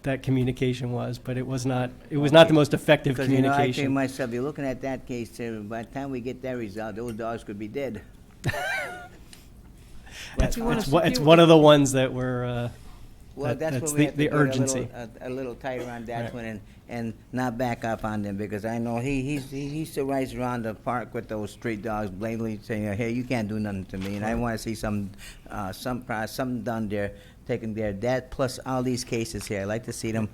Speaker 1: that communication was, but it was not the most effective
Speaker 2: Because, you know, I think to
Speaker 1: communication.
Speaker 2: myself, you're looking at that case, by the time we get that result, those dogs could be dead.
Speaker 1: It's,
Speaker 4: You wanna
Speaker 1: it's, one- it's
Speaker 4: secure-
Speaker 1: one of the ones that were.
Speaker 2: Well, that's
Speaker 1: that's
Speaker 2: what we have to
Speaker 1: the
Speaker 2: get
Speaker 1: urgency.
Speaker 2: a little tighter on that
Speaker 1: Right.
Speaker 2: one and not back up on them, because I know he still rides around the park with those street dogs blatantly saying, hey, you can't do nothing to me, and I want to see something done there, taken there. That plus all these cases here, I'd like to see them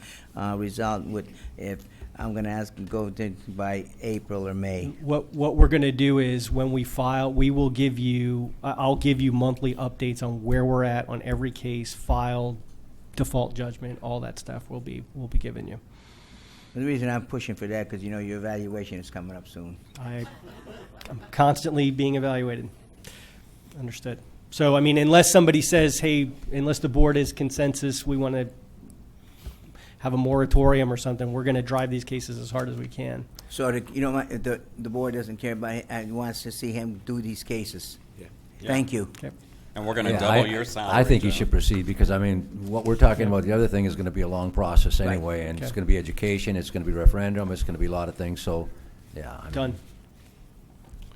Speaker 2: result with, if I'm going to ask them go to by April or May.
Speaker 1: What we're going to do is when we file, we will give you. I'll give you monthly updates on where we're at on every case, filed, default judgment, all that stuff. We'll be giving you.
Speaker 2: The reason I'm pushing for that, because you know your evaluation is coming up soon.
Speaker 1: I'm constantly being evaluated. Understood. So, I mean, unless somebody says, hey, unless the board is consensus, we want to have a moratorium or something, we're going to drive these cases as hard as we can.
Speaker 2: So, the board doesn't care about it and wants to see him do these cases.
Speaker 3: Yeah.
Speaker 2: Thank you.
Speaker 1: Okay.
Speaker 6: And we're gonna
Speaker 8: Yeah,
Speaker 6: double your salary.
Speaker 8: I think you
Speaker 6: Joe.
Speaker 8: should proceed, because, I mean, what we're talking about, the other thing is gonna be a long process anyway, and it's
Speaker 1: Okay.
Speaker 8: gonna be education, it's gonna be referendum, it's gonna be a lot of things, so, yeah. I mean,
Speaker 1: Done.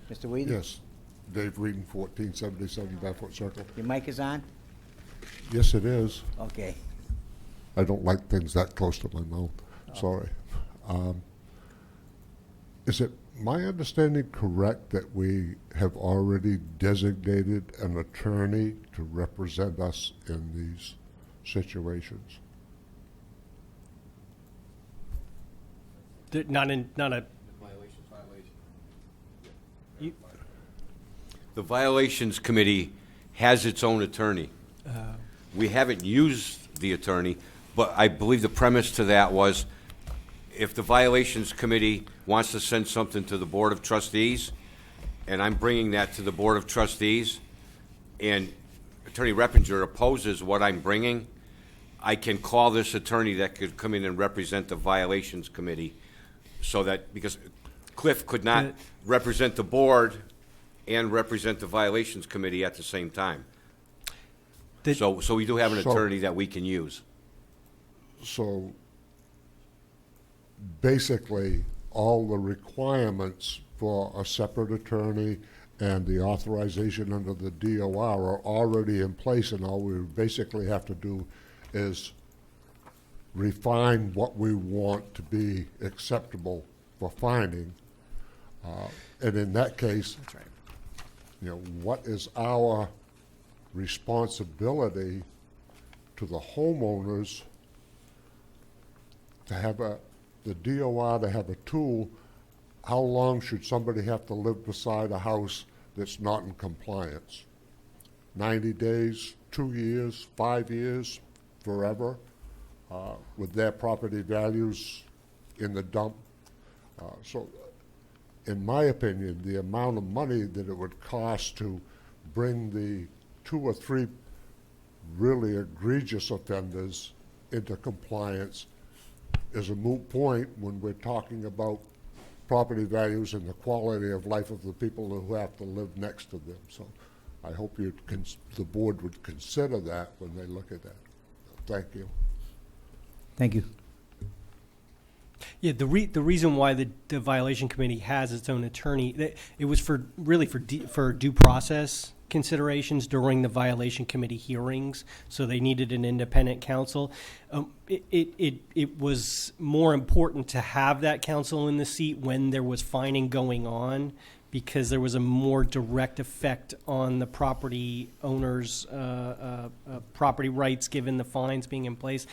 Speaker 2: Mr. Whedon?
Speaker 7: Yes. Dave Whedon, 1477 Barefoot Circle.
Speaker 2: Your mic is on?
Speaker 7: Yes, it is.
Speaker 2: Okay.
Speaker 7: I don't like things that close to my mouth. Sorry. Is it my understanding correct that we have already designated an attorney to represent us in these situations?
Speaker 1: Not a.
Speaker 5: The Violations Committee has its own attorney. We haven't used the attorney, but I believe the premise to that was if the Violations Committee wants to send something to the Board of Trustees, and I'm bringing that to the Board of Trustees, and Attorney Reppinger opposes what I'm bringing, I can call this attorney that could come in and represent the Violations Committee, so that, because Cliff could not represent the board and represent the Violations Committee at the same time.
Speaker 1: The-
Speaker 5: So we do have an
Speaker 7: So-
Speaker 5: attorney that we can use.
Speaker 7: So basically, all the requirements for a separate attorney and the authorization under the DOR are already in place, and all we basically have to do is refine what we want to be acceptable for fining. And in that case,
Speaker 1: That's right.
Speaker 7: you know, what is our responsibility to the homeowners to have the DOR to have a tool? How long should somebody have to live beside a house that's not in compliance? 90 days, 2 years, 5 years, forever, with their property values in the dump? So, in my opinion, the amount of money that it would cost to bring the 2 or 3 really egregious offenders into compliance is a moot point when we're talking about property values and the quality of life of the people who have to live next to them. So I hope the board would consider that when they look at that. Thank you.
Speaker 2: Thank you.
Speaker 1: Yeah, the reason why the violation committee has its own attorney, it was for due process considerations during the violation committee hearings. So they needed an independent counsel. It was more important to have that counsel in the seat when there was fining going on, because there was a more direct effect on the property owners' property rights given the fines being in place.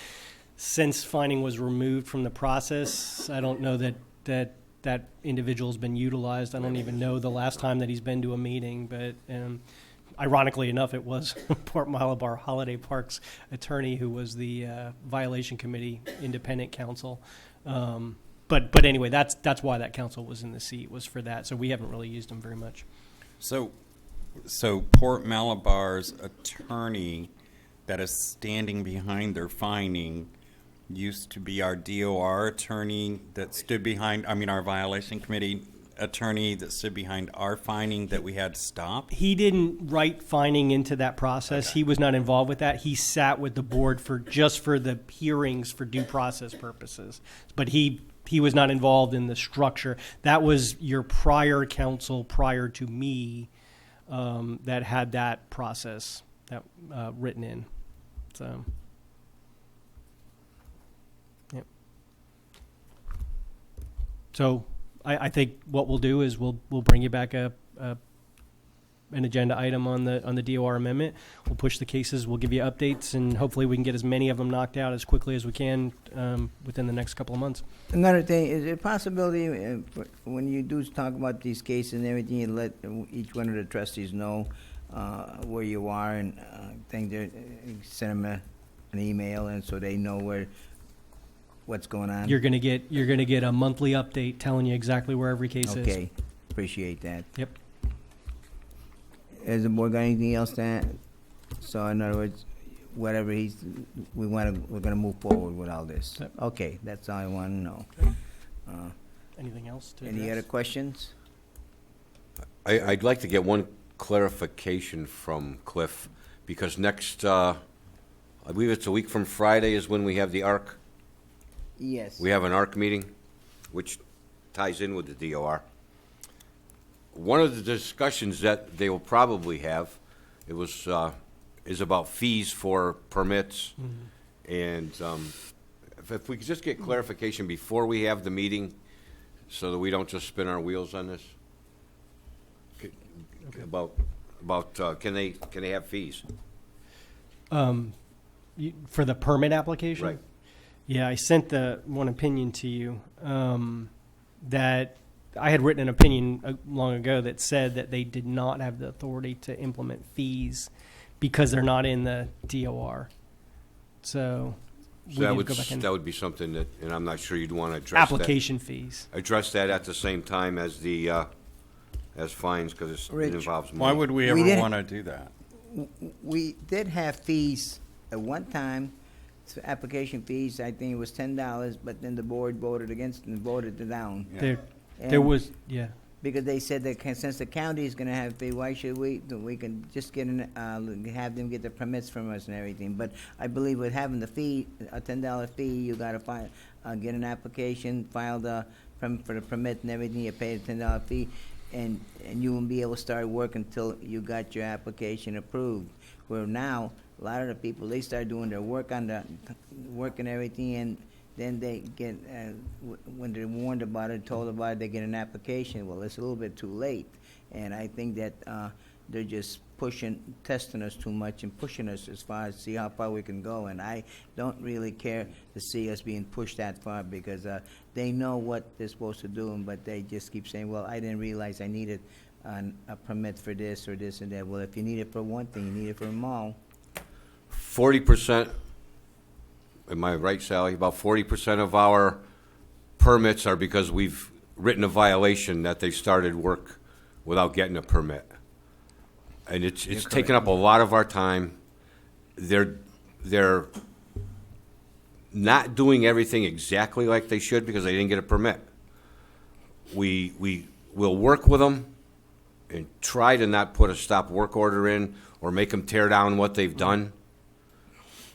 Speaker 1: Since fining was removed from the process, I don't know that individual's been utilized. I don't even know the last time that he's been to a meeting, but ironically enough, it was Port Malabar Holiday Park's attorney who was the violation committee independent counsel. But anyway, that's why that counsel was in the seat, was for that. So we haven't really used him very much.
Speaker 6: So Port Malabar's attorney that is standing behind their fining used to be our DOR attorney that stood behind, our violation committee attorney that stood behind our finding that we had to stop?
Speaker 1: He didn't write finding into that process.
Speaker 6: Okay.
Speaker 1: He was not involved with that. He sat with the board for the hearings for due process purposes. But he was not involved in the structure. That was your prior counsel prior to me that had that process that written in. So, yep. So I think what we'll do is we'll bring you back an agenda item on the DOR amendment. We'll push the cases. We'll give you updates, and hopefully we can get as many of them knocked out as quickly as we can within the next couple of months.
Speaker 2: Another thing, is there a possibility when you do talk about these cases and everything, you let each one of the trustees know where you are and send them an email, and so they know what's going on?
Speaker 1: You're gonna get a monthly update telling you exactly where every case is.
Speaker 2: Okay, appreciate that.
Speaker 1: Yep.
Speaker 2: Has the board got anything else to add? So in other words, whatever we're gonna move forward with all this.
Speaker 1: Yep.
Speaker 2: Okay, that's all I want to know.
Speaker 1: Anything else to
Speaker 2: Any
Speaker 1: address?
Speaker 2: other questions?
Speaker 5: I'd like to get one clarification from Cliff, because next, I believe it's a week from Friday is when we have the ARC.
Speaker 2: Yes.
Speaker 5: We have an ARC meeting, which ties in with the DOR. One of the discussions that they will probably have, is about fees for permits. And if we could just get clarification before we have the meeting, so that we don't just spin our wheels on this. About can they have fees?
Speaker 1: For the permit application?
Speaker 5: Right.
Speaker 1: Yeah, I sent the one opinion to you that I had written an opinion long ago that said that they did not have the authority to implement fees because they're not in the DOR. So we
Speaker 5: So
Speaker 1: need to go back and
Speaker 5: that would be something that, and I'm not sure you'd want to address that.
Speaker 1: application fees.
Speaker 5: Address that at the same time as as fines, because it
Speaker 2: Rich,
Speaker 5: involves money.
Speaker 6: Why would we
Speaker 2: We
Speaker 6: ever
Speaker 2: didn't-
Speaker 6: want to do that?
Speaker 2: We did have fees at one time, so application fees, I think it was $10, but then the board voted against and voted it down.
Speaker 1: There
Speaker 2: And
Speaker 1: was, yeah.
Speaker 2: because they said that since the county is gonna have fee, why should we can just have them get the permits from us and everything. But I believe with having the fee, a $10 fee, you gotta get an application, file for the permit and everything, you pay the $10 fee, and you won't be able to start work until you got your application approved. Where now, a lot of the people, they start doing their work on the work and everything, and then they get, when they're warned about it, told about it, they get an application. Well, it's a little bit too late. And I think that they're just testing us too much and pushing us as far as see how far we can go. And I don't really care to see us being pushed that far, because they know what they're supposed to do, but they just keep saying, well, I didn't realize I needed a permit for this or this and that. Well, if you need it for one thing, you need it for them all.
Speaker 5: 40%, am I right, Sally? About 40% of our permits are because we've written a violation that they started work without getting a permit. And it's taken up a lot of our time. They're not doing everything exactly like they should because they didn't get a permit. We will work with them and try to not put a stop work order in or make them tear down what they've done.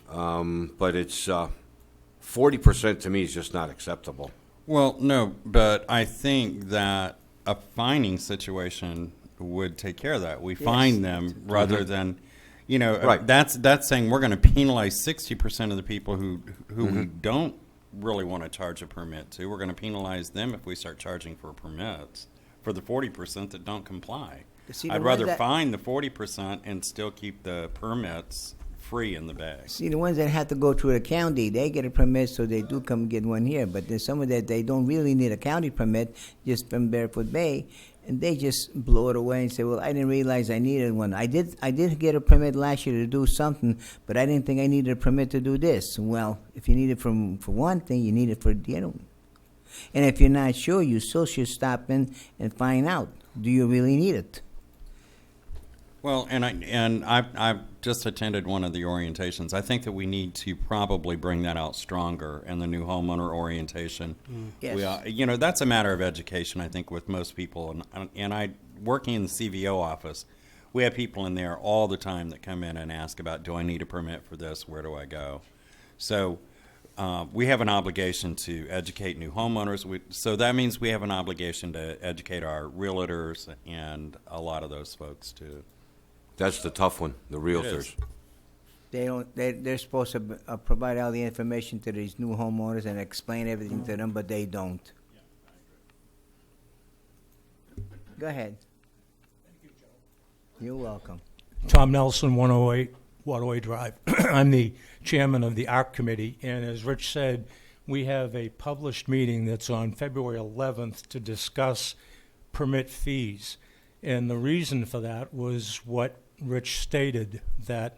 Speaker 5: But it's 40% to me is just not acceptable.
Speaker 6: Well, no, but I think that a fining situation would take care of that. We fine them rather than,
Speaker 5: Right.
Speaker 6: that's saying we're going to penalize 60% of the people who we don't really want to charge a permit to. We're going to penalize them if we start charging for permits for the 40% that don't comply.
Speaker 2: See, the
Speaker 6: I'd
Speaker 2: ones
Speaker 6: rather
Speaker 2: that-
Speaker 6: fine the 40% and still keep the permits free in the bag.
Speaker 2: See, the ones that have to go through the county, they get a permit, so they do come get one here. But there's some of that they don't really need a county permit, just from Barefoot Bay, and they just blow it away and say, "Well, I didn't realize I needed one. I did get a permit last year to do something, but I didn't think I needed a permit to do this." Well, if you need it for one thing, you need it for the other one. And if you're not sure, you still should stop in and find out: do you really need it?
Speaker 6: Well, and I've just attended one of the orientations. I think that we need to probably bring that out stronger in the new homeowner orientation.
Speaker 2: Yes.
Speaker 6: That's a matter of education, I think, with most people. And I, working in the CVO office, we have people in there all the time that come in and ask about, do I need a permit for this? Where do I go? So we have an obligation to educate new homeowners. So that means we have an obligation to educate our realtors and a lot of those folks too.
Speaker 5: That's the tough one, the realtors.
Speaker 2: They're supposed to provide all the information to these new homeowners and explain everything to them, but they don't. Go ahead. You're welcome.
Speaker 12: Tom Nelson, 108 Waterway Drive. I'm the chairman of the ARC committee, and as Rich said, we have a published meeting that's on February 11th to discuss permit fees. And the reason for that was what Rich stated, that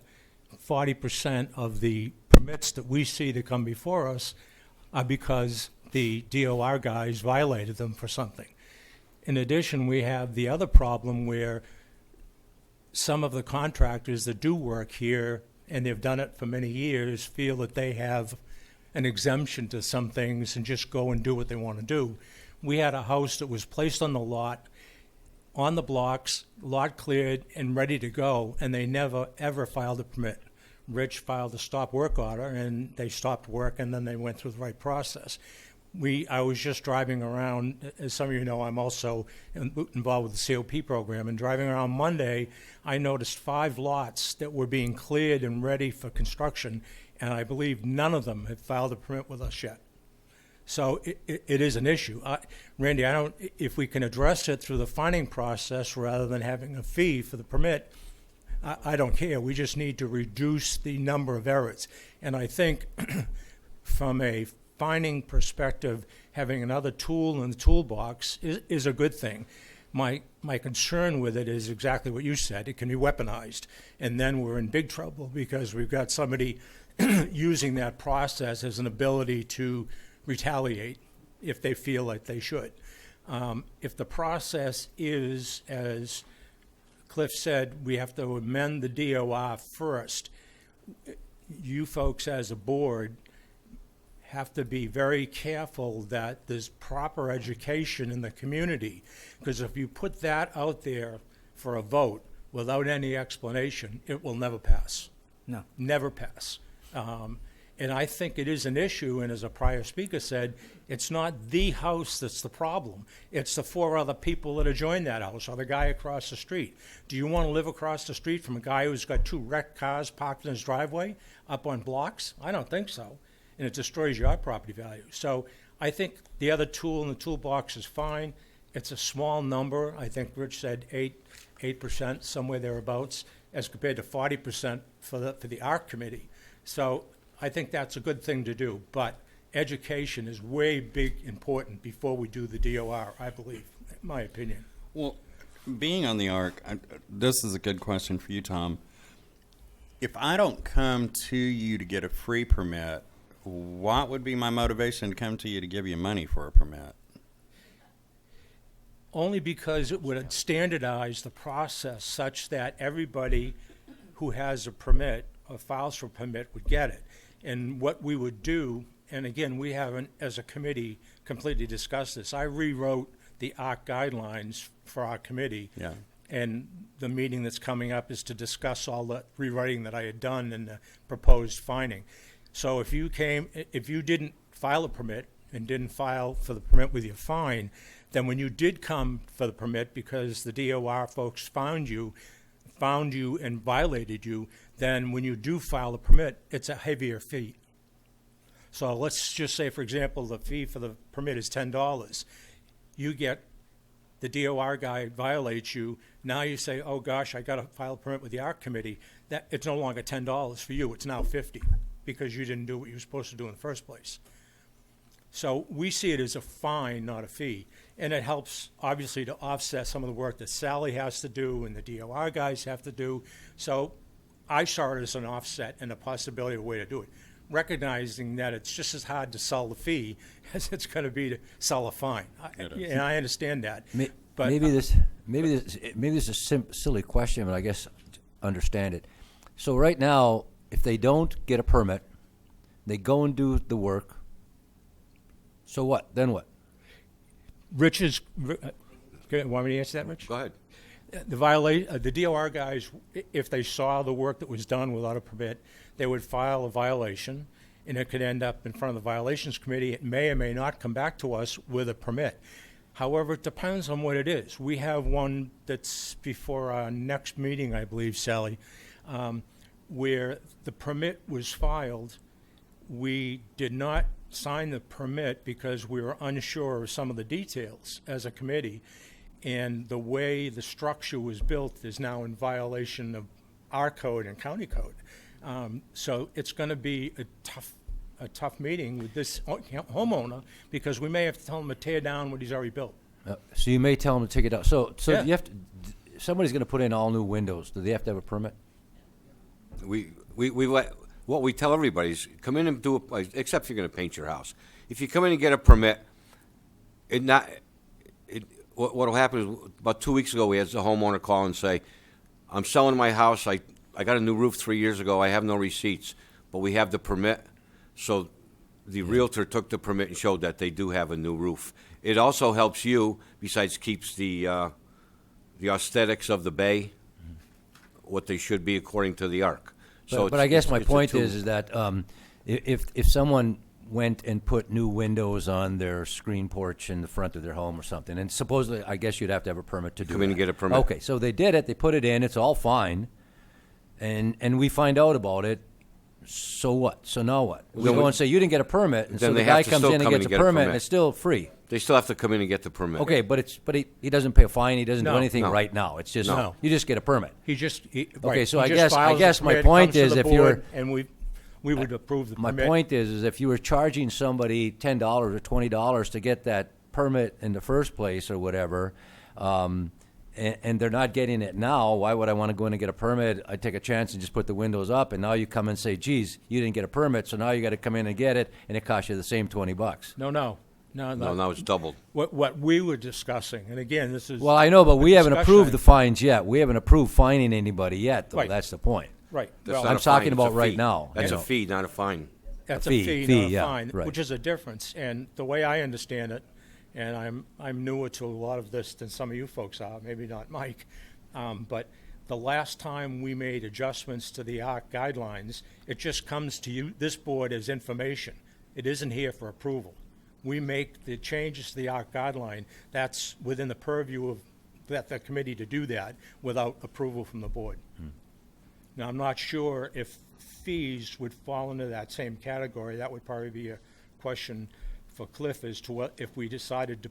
Speaker 12: 40% of the permits that we see to come before us are because the DOR guys violated them for something. In addition, we have the other problem where some of the contractors that do work here, and they've done it for many years, feel that they have an exemption to some things and just go and do what they want to do. We had a house that was placed on the lot, on the blocks, lot cleared and ready to go, and they never, ever filed a permit. Rich filed a stop work order, and they stopped work, and then they went through the right process. I was just driving around, as some of you know, I'm also involved with the COP program, and driving around Monday, I noticed 5 lots that were being cleared and ready for construction, and I believe none of them had filed a permit with us yet. So it is an issue. Randy, if we can address it through the finding process rather than having a fee for the permit, I don't care. We just need to reduce the number of errors. And I think from a finding perspective, having another tool in the toolbox is a good thing. My concern with it is exactly what you said. It can be weaponized. And then we're in big trouble because we've got somebody using that process as an ability to retaliate if they feel like they should. If the process is, as Cliff said, we have to amend the DOR first, you folks as a board have to be very careful that there's proper education in the community, because if you put that out there for a vote without any explanation, it will never pass.
Speaker 2: No.
Speaker 12: Never pass. And I think it is an issue, and as a prior speaker said, it's not the house that's the problem. It's the 4 other people that adjoin that house or the guy across the street. Do you want to live across the street from a guy who's got 2 wrecked cars parked in his driveway up on blocks? I don't think so. And it destroys your property value. So I think the other tool in the toolbox is fine. It's a small number. I think Rich said 8%, somewhere thereabouts, as compared to 40% for the ARC committee. So I think that's a good thing to do, but education is way big important before we do the DOR, I believe, in my opinion.
Speaker 6: Well, being on the ARC, this is a good question for you, Tom. If I don't come to you to get a free permit, what would be my motivation to come to you to give you money for a permit?
Speaker 12: Only because it would standardize the process such that everybody who has a permit or files for a permit would get it. And what we would do, and again, we haven't, as a committee, completely discussed this. I rewrote the ARC guidelines for our committee.
Speaker 6: Yeah.
Speaker 12: And the meeting that's coming up is to discuss all the rewriting that I had done and the proposed finding. So if you didn't file a permit and didn't file for the permit with your fine, then when you did come for the permit because the DOR folks found you and violated you, then when you do file a permit, it's a heavier fee. So let's just say, for example, the fee for the permit is $10. You get, the DOR guy violates you. Now you say, oh gosh, I got to file a permit with the ARC committee. That it's no longer $10 for you. It's now $50 because you didn't do what you were supposed to do in the first place. So we see it as a fine, not a fee. And it helps, obviously, to offset some of the work that Sally has to do and the DOR guys have to do. So I saw it as an offset and a possibility of a way to do it, recognizing that it's just as hard to sell the fee as it's going to be to sell a fine. And I understand that.
Speaker 8: Maybe this is a silly question, but I guess understand it. So right now, if they don't get a permit, they go and do the work. So what? Then what?
Speaker 12: Rich is, want me to answer that, Rich?
Speaker 5: Go ahead.
Speaker 12: The DOR guys, if they saw the work that was done without a permit, they would file a violation, and it could end up in front of the violations committee. It may or may not come back to us with a permit. However, it depends on what it is. We have one that's before our next meeting, I believe, Sally, where the permit was filed. We did not sign the permit because we were unsure of some of the details as a committee. And the way the structure was built is now in violation of our code and county code. So it's going to be a tough meeting with this homeowner, because we may have to tell him to tear down what he's already built.
Speaker 8: So you may tell them to take it out. So
Speaker 12: Yeah.
Speaker 8: you have to. Somebody's going to put in all new windows. Do they have to have a permit?
Speaker 5: We let, what we tell everybody is come in and do it, except if you're going to paint your house. If you come in and get a permit, what'll happen is about 2 weeks ago we had the homeowner call and say, I'm selling my house. I got a new roof 3 years ago. I have no receipts, but we have the permit. So the realtor took the permit and showed that they do have a new roof. It also helps you, besides keeps the aesthetics of the bay what they should be according to the ARC.
Speaker 8: But I guess my point is that if someone went and put new windows on their screen porch in the front of their home or something, and supposedly, I guess you'd have to have a permit to do
Speaker 5: Come in
Speaker 8: that.
Speaker 5: and get a permit.
Speaker 8: Okay, so they did it, they put it in, it's all fine, and we find out about it. So what? So now what? We
Speaker 5: Then
Speaker 8: go
Speaker 5: we-
Speaker 8: and say, you didn't get a permit, and so
Speaker 5: Then
Speaker 8: the
Speaker 5: they
Speaker 8: guy
Speaker 5: have to
Speaker 8: comes
Speaker 5: still
Speaker 8: in and
Speaker 5: come in
Speaker 8: gets
Speaker 5: and
Speaker 8: a
Speaker 5: get a
Speaker 8: permit, and
Speaker 5: permit.
Speaker 8: it's still free.
Speaker 5: They still have to come in and get the permit.
Speaker 8: Okay, but he doesn't pay a fine, he doesn't do
Speaker 12: No.
Speaker 8: anything
Speaker 5: No.
Speaker 8: right now. It's just,
Speaker 12: No.
Speaker 8: you just get a permit.
Speaker 12: Okay,
Speaker 8: so I guess my point is if you were-
Speaker 12: and we would approve the
Speaker 8: My
Speaker 12: permit.
Speaker 8: point is if you were charging somebody $10 or $20 to get that permit in the first place or whatever, and they're not getting it now, why would I want to go in and get a permit? I take a chance and just put the windows up, and now you come and say, geez, you didn't get a permit, so now you got to come in and get it, and it costs you the same $20.
Speaker 12: No.
Speaker 5: No, now it's doubled.
Speaker 12: What we were discussing, and again, this is
Speaker 8: Well, I know, but we haven't
Speaker 12: discussion
Speaker 8: approved
Speaker 12: item.
Speaker 8: the fines yet. We haven't approved fining anybody yet, though.
Speaker 12: Right.
Speaker 8: That's the point.
Speaker 12: right.
Speaker 5: That's
Speaker 12: Well,
Speaker 5: not
Speaker 8: I'm
Speaker 5: a fine,
Speaker 8: talking
Speaker 5: it's
Speaker 8: about
Speaker 5: a
Speaker 8: right
Speaker 5: fee.
Speaker 8: now,
Speaker 5: That's
Speaker 8: you
Speaker 5: a
Speaker 8: know.
Speaker 5: fee, not a fine.
Speaker 12: That's
Speaker 8: A
Speaker 12: a
Speaker 8: fee,
Speaker 12: fee, not a
Speaker 8: yeah,
Speaker 12: fine,
Speaker 8: right.
Speaker 12: which is a difference. And the way I understand it, and I'm newer to a lot of this than some of you folks are, maybe not Mike, but the last time we made adjustments to the ARC guidelines, it just comes to you, this board, as information. It isn't here for approval. We make the changes to the ARC guideline. That's within the purview of the committee to do that without approval from the board. Now, I'm not sure if fees would fall into that same category. That would probably be a question for Cliff as to what, if we decided to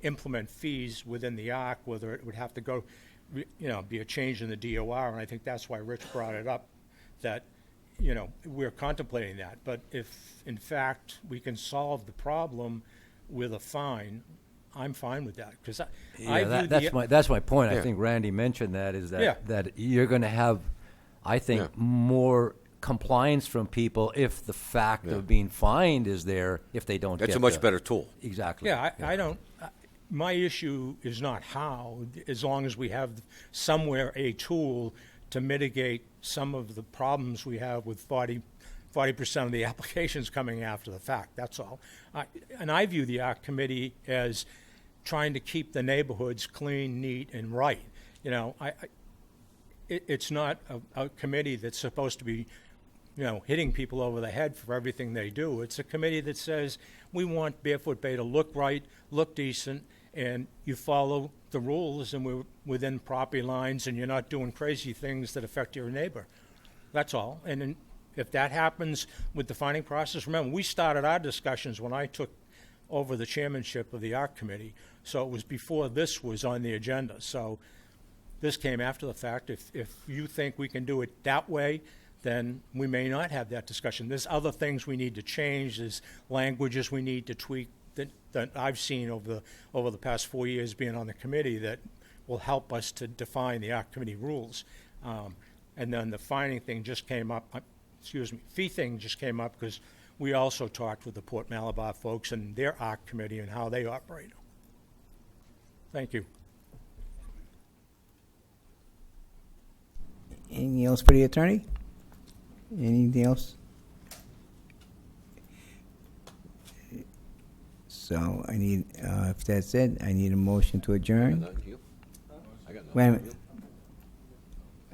Speaker 12: implement fees within the ARC, whether it would have to go, be a change in the DOR. And I think that's why Rich brought it up, that, we're contemplating that. But if, in fact, we can solve the problem with a fine, I'm fine with that. Because
Speaker 8: That's my point.
Speaker 5: Yeah.
Speaker 8: I think Randy mentioned that is that
Speaker 12: Yeah.
Speaker 8: that you're going to have, I think,
Speaker 5: Yeah.
Speaker 8: more compliance from people if the fact of being fined is there if they don't.
Speaker 5: That's
Speaker 8: get
Speaker 5: a much
Speaker 8: the-
Speaker 5: better tool.
Speaker 8: Exactly.
Speaker 12: Yeah, I don't, my issue is not how, as long as we have somewhere a tool to mitigate some of the problems we have with 40% of the applications coming after the fact, that's all. And I view the ARC committee as trying to keep the neighborhoods clean, neat, and right. It's not a committee that's supposed to be hitting people over the head for everything they do. It's a committee that says, we want Barefoot Bay to look right, look decent, and you follow the rules, and we're within property lines, and you're not doing crazy things that affect your neighbor. That's all. And then if that happens with the finding process, remember, we started our discussions when I took over the chairmanship of the ARC committee, so it was before this was on the agenda. So this came after the fact. If you think we can do it that way, then we may not have that discussion. There's other things we need to change. There's languages we need to tweak that I've seen over the past 4 years being on the committee that will help us to define the ARC committee rules. And then the finding thing just came up, fee thing just came up because we also talked with the Port Malabar folks and their ARC committee and how they operate. Thank you.
Speaker 2: Anything else for the attorney? Anything else? So I need, if that's it, I need a motion to adjourn. Wait a minute.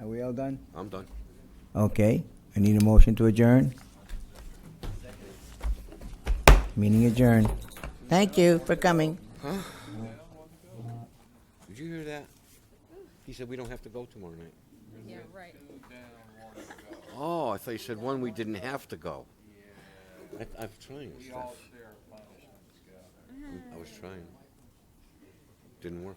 Speaker 2: Are we all done?
Speaker 5: I'm done.
Speaker 2: Okay, I need a motion to adjourn. Meeting adjourned. Thank you for coming.
Speaker 5: Did you hear that? He said we don't have to go tomorrow night.
Speaker 4: Yeah, right.
Speaker 5: Oh, I thought you said one we didn't have to go. I was trying, Steph. I was trying. Didn't work.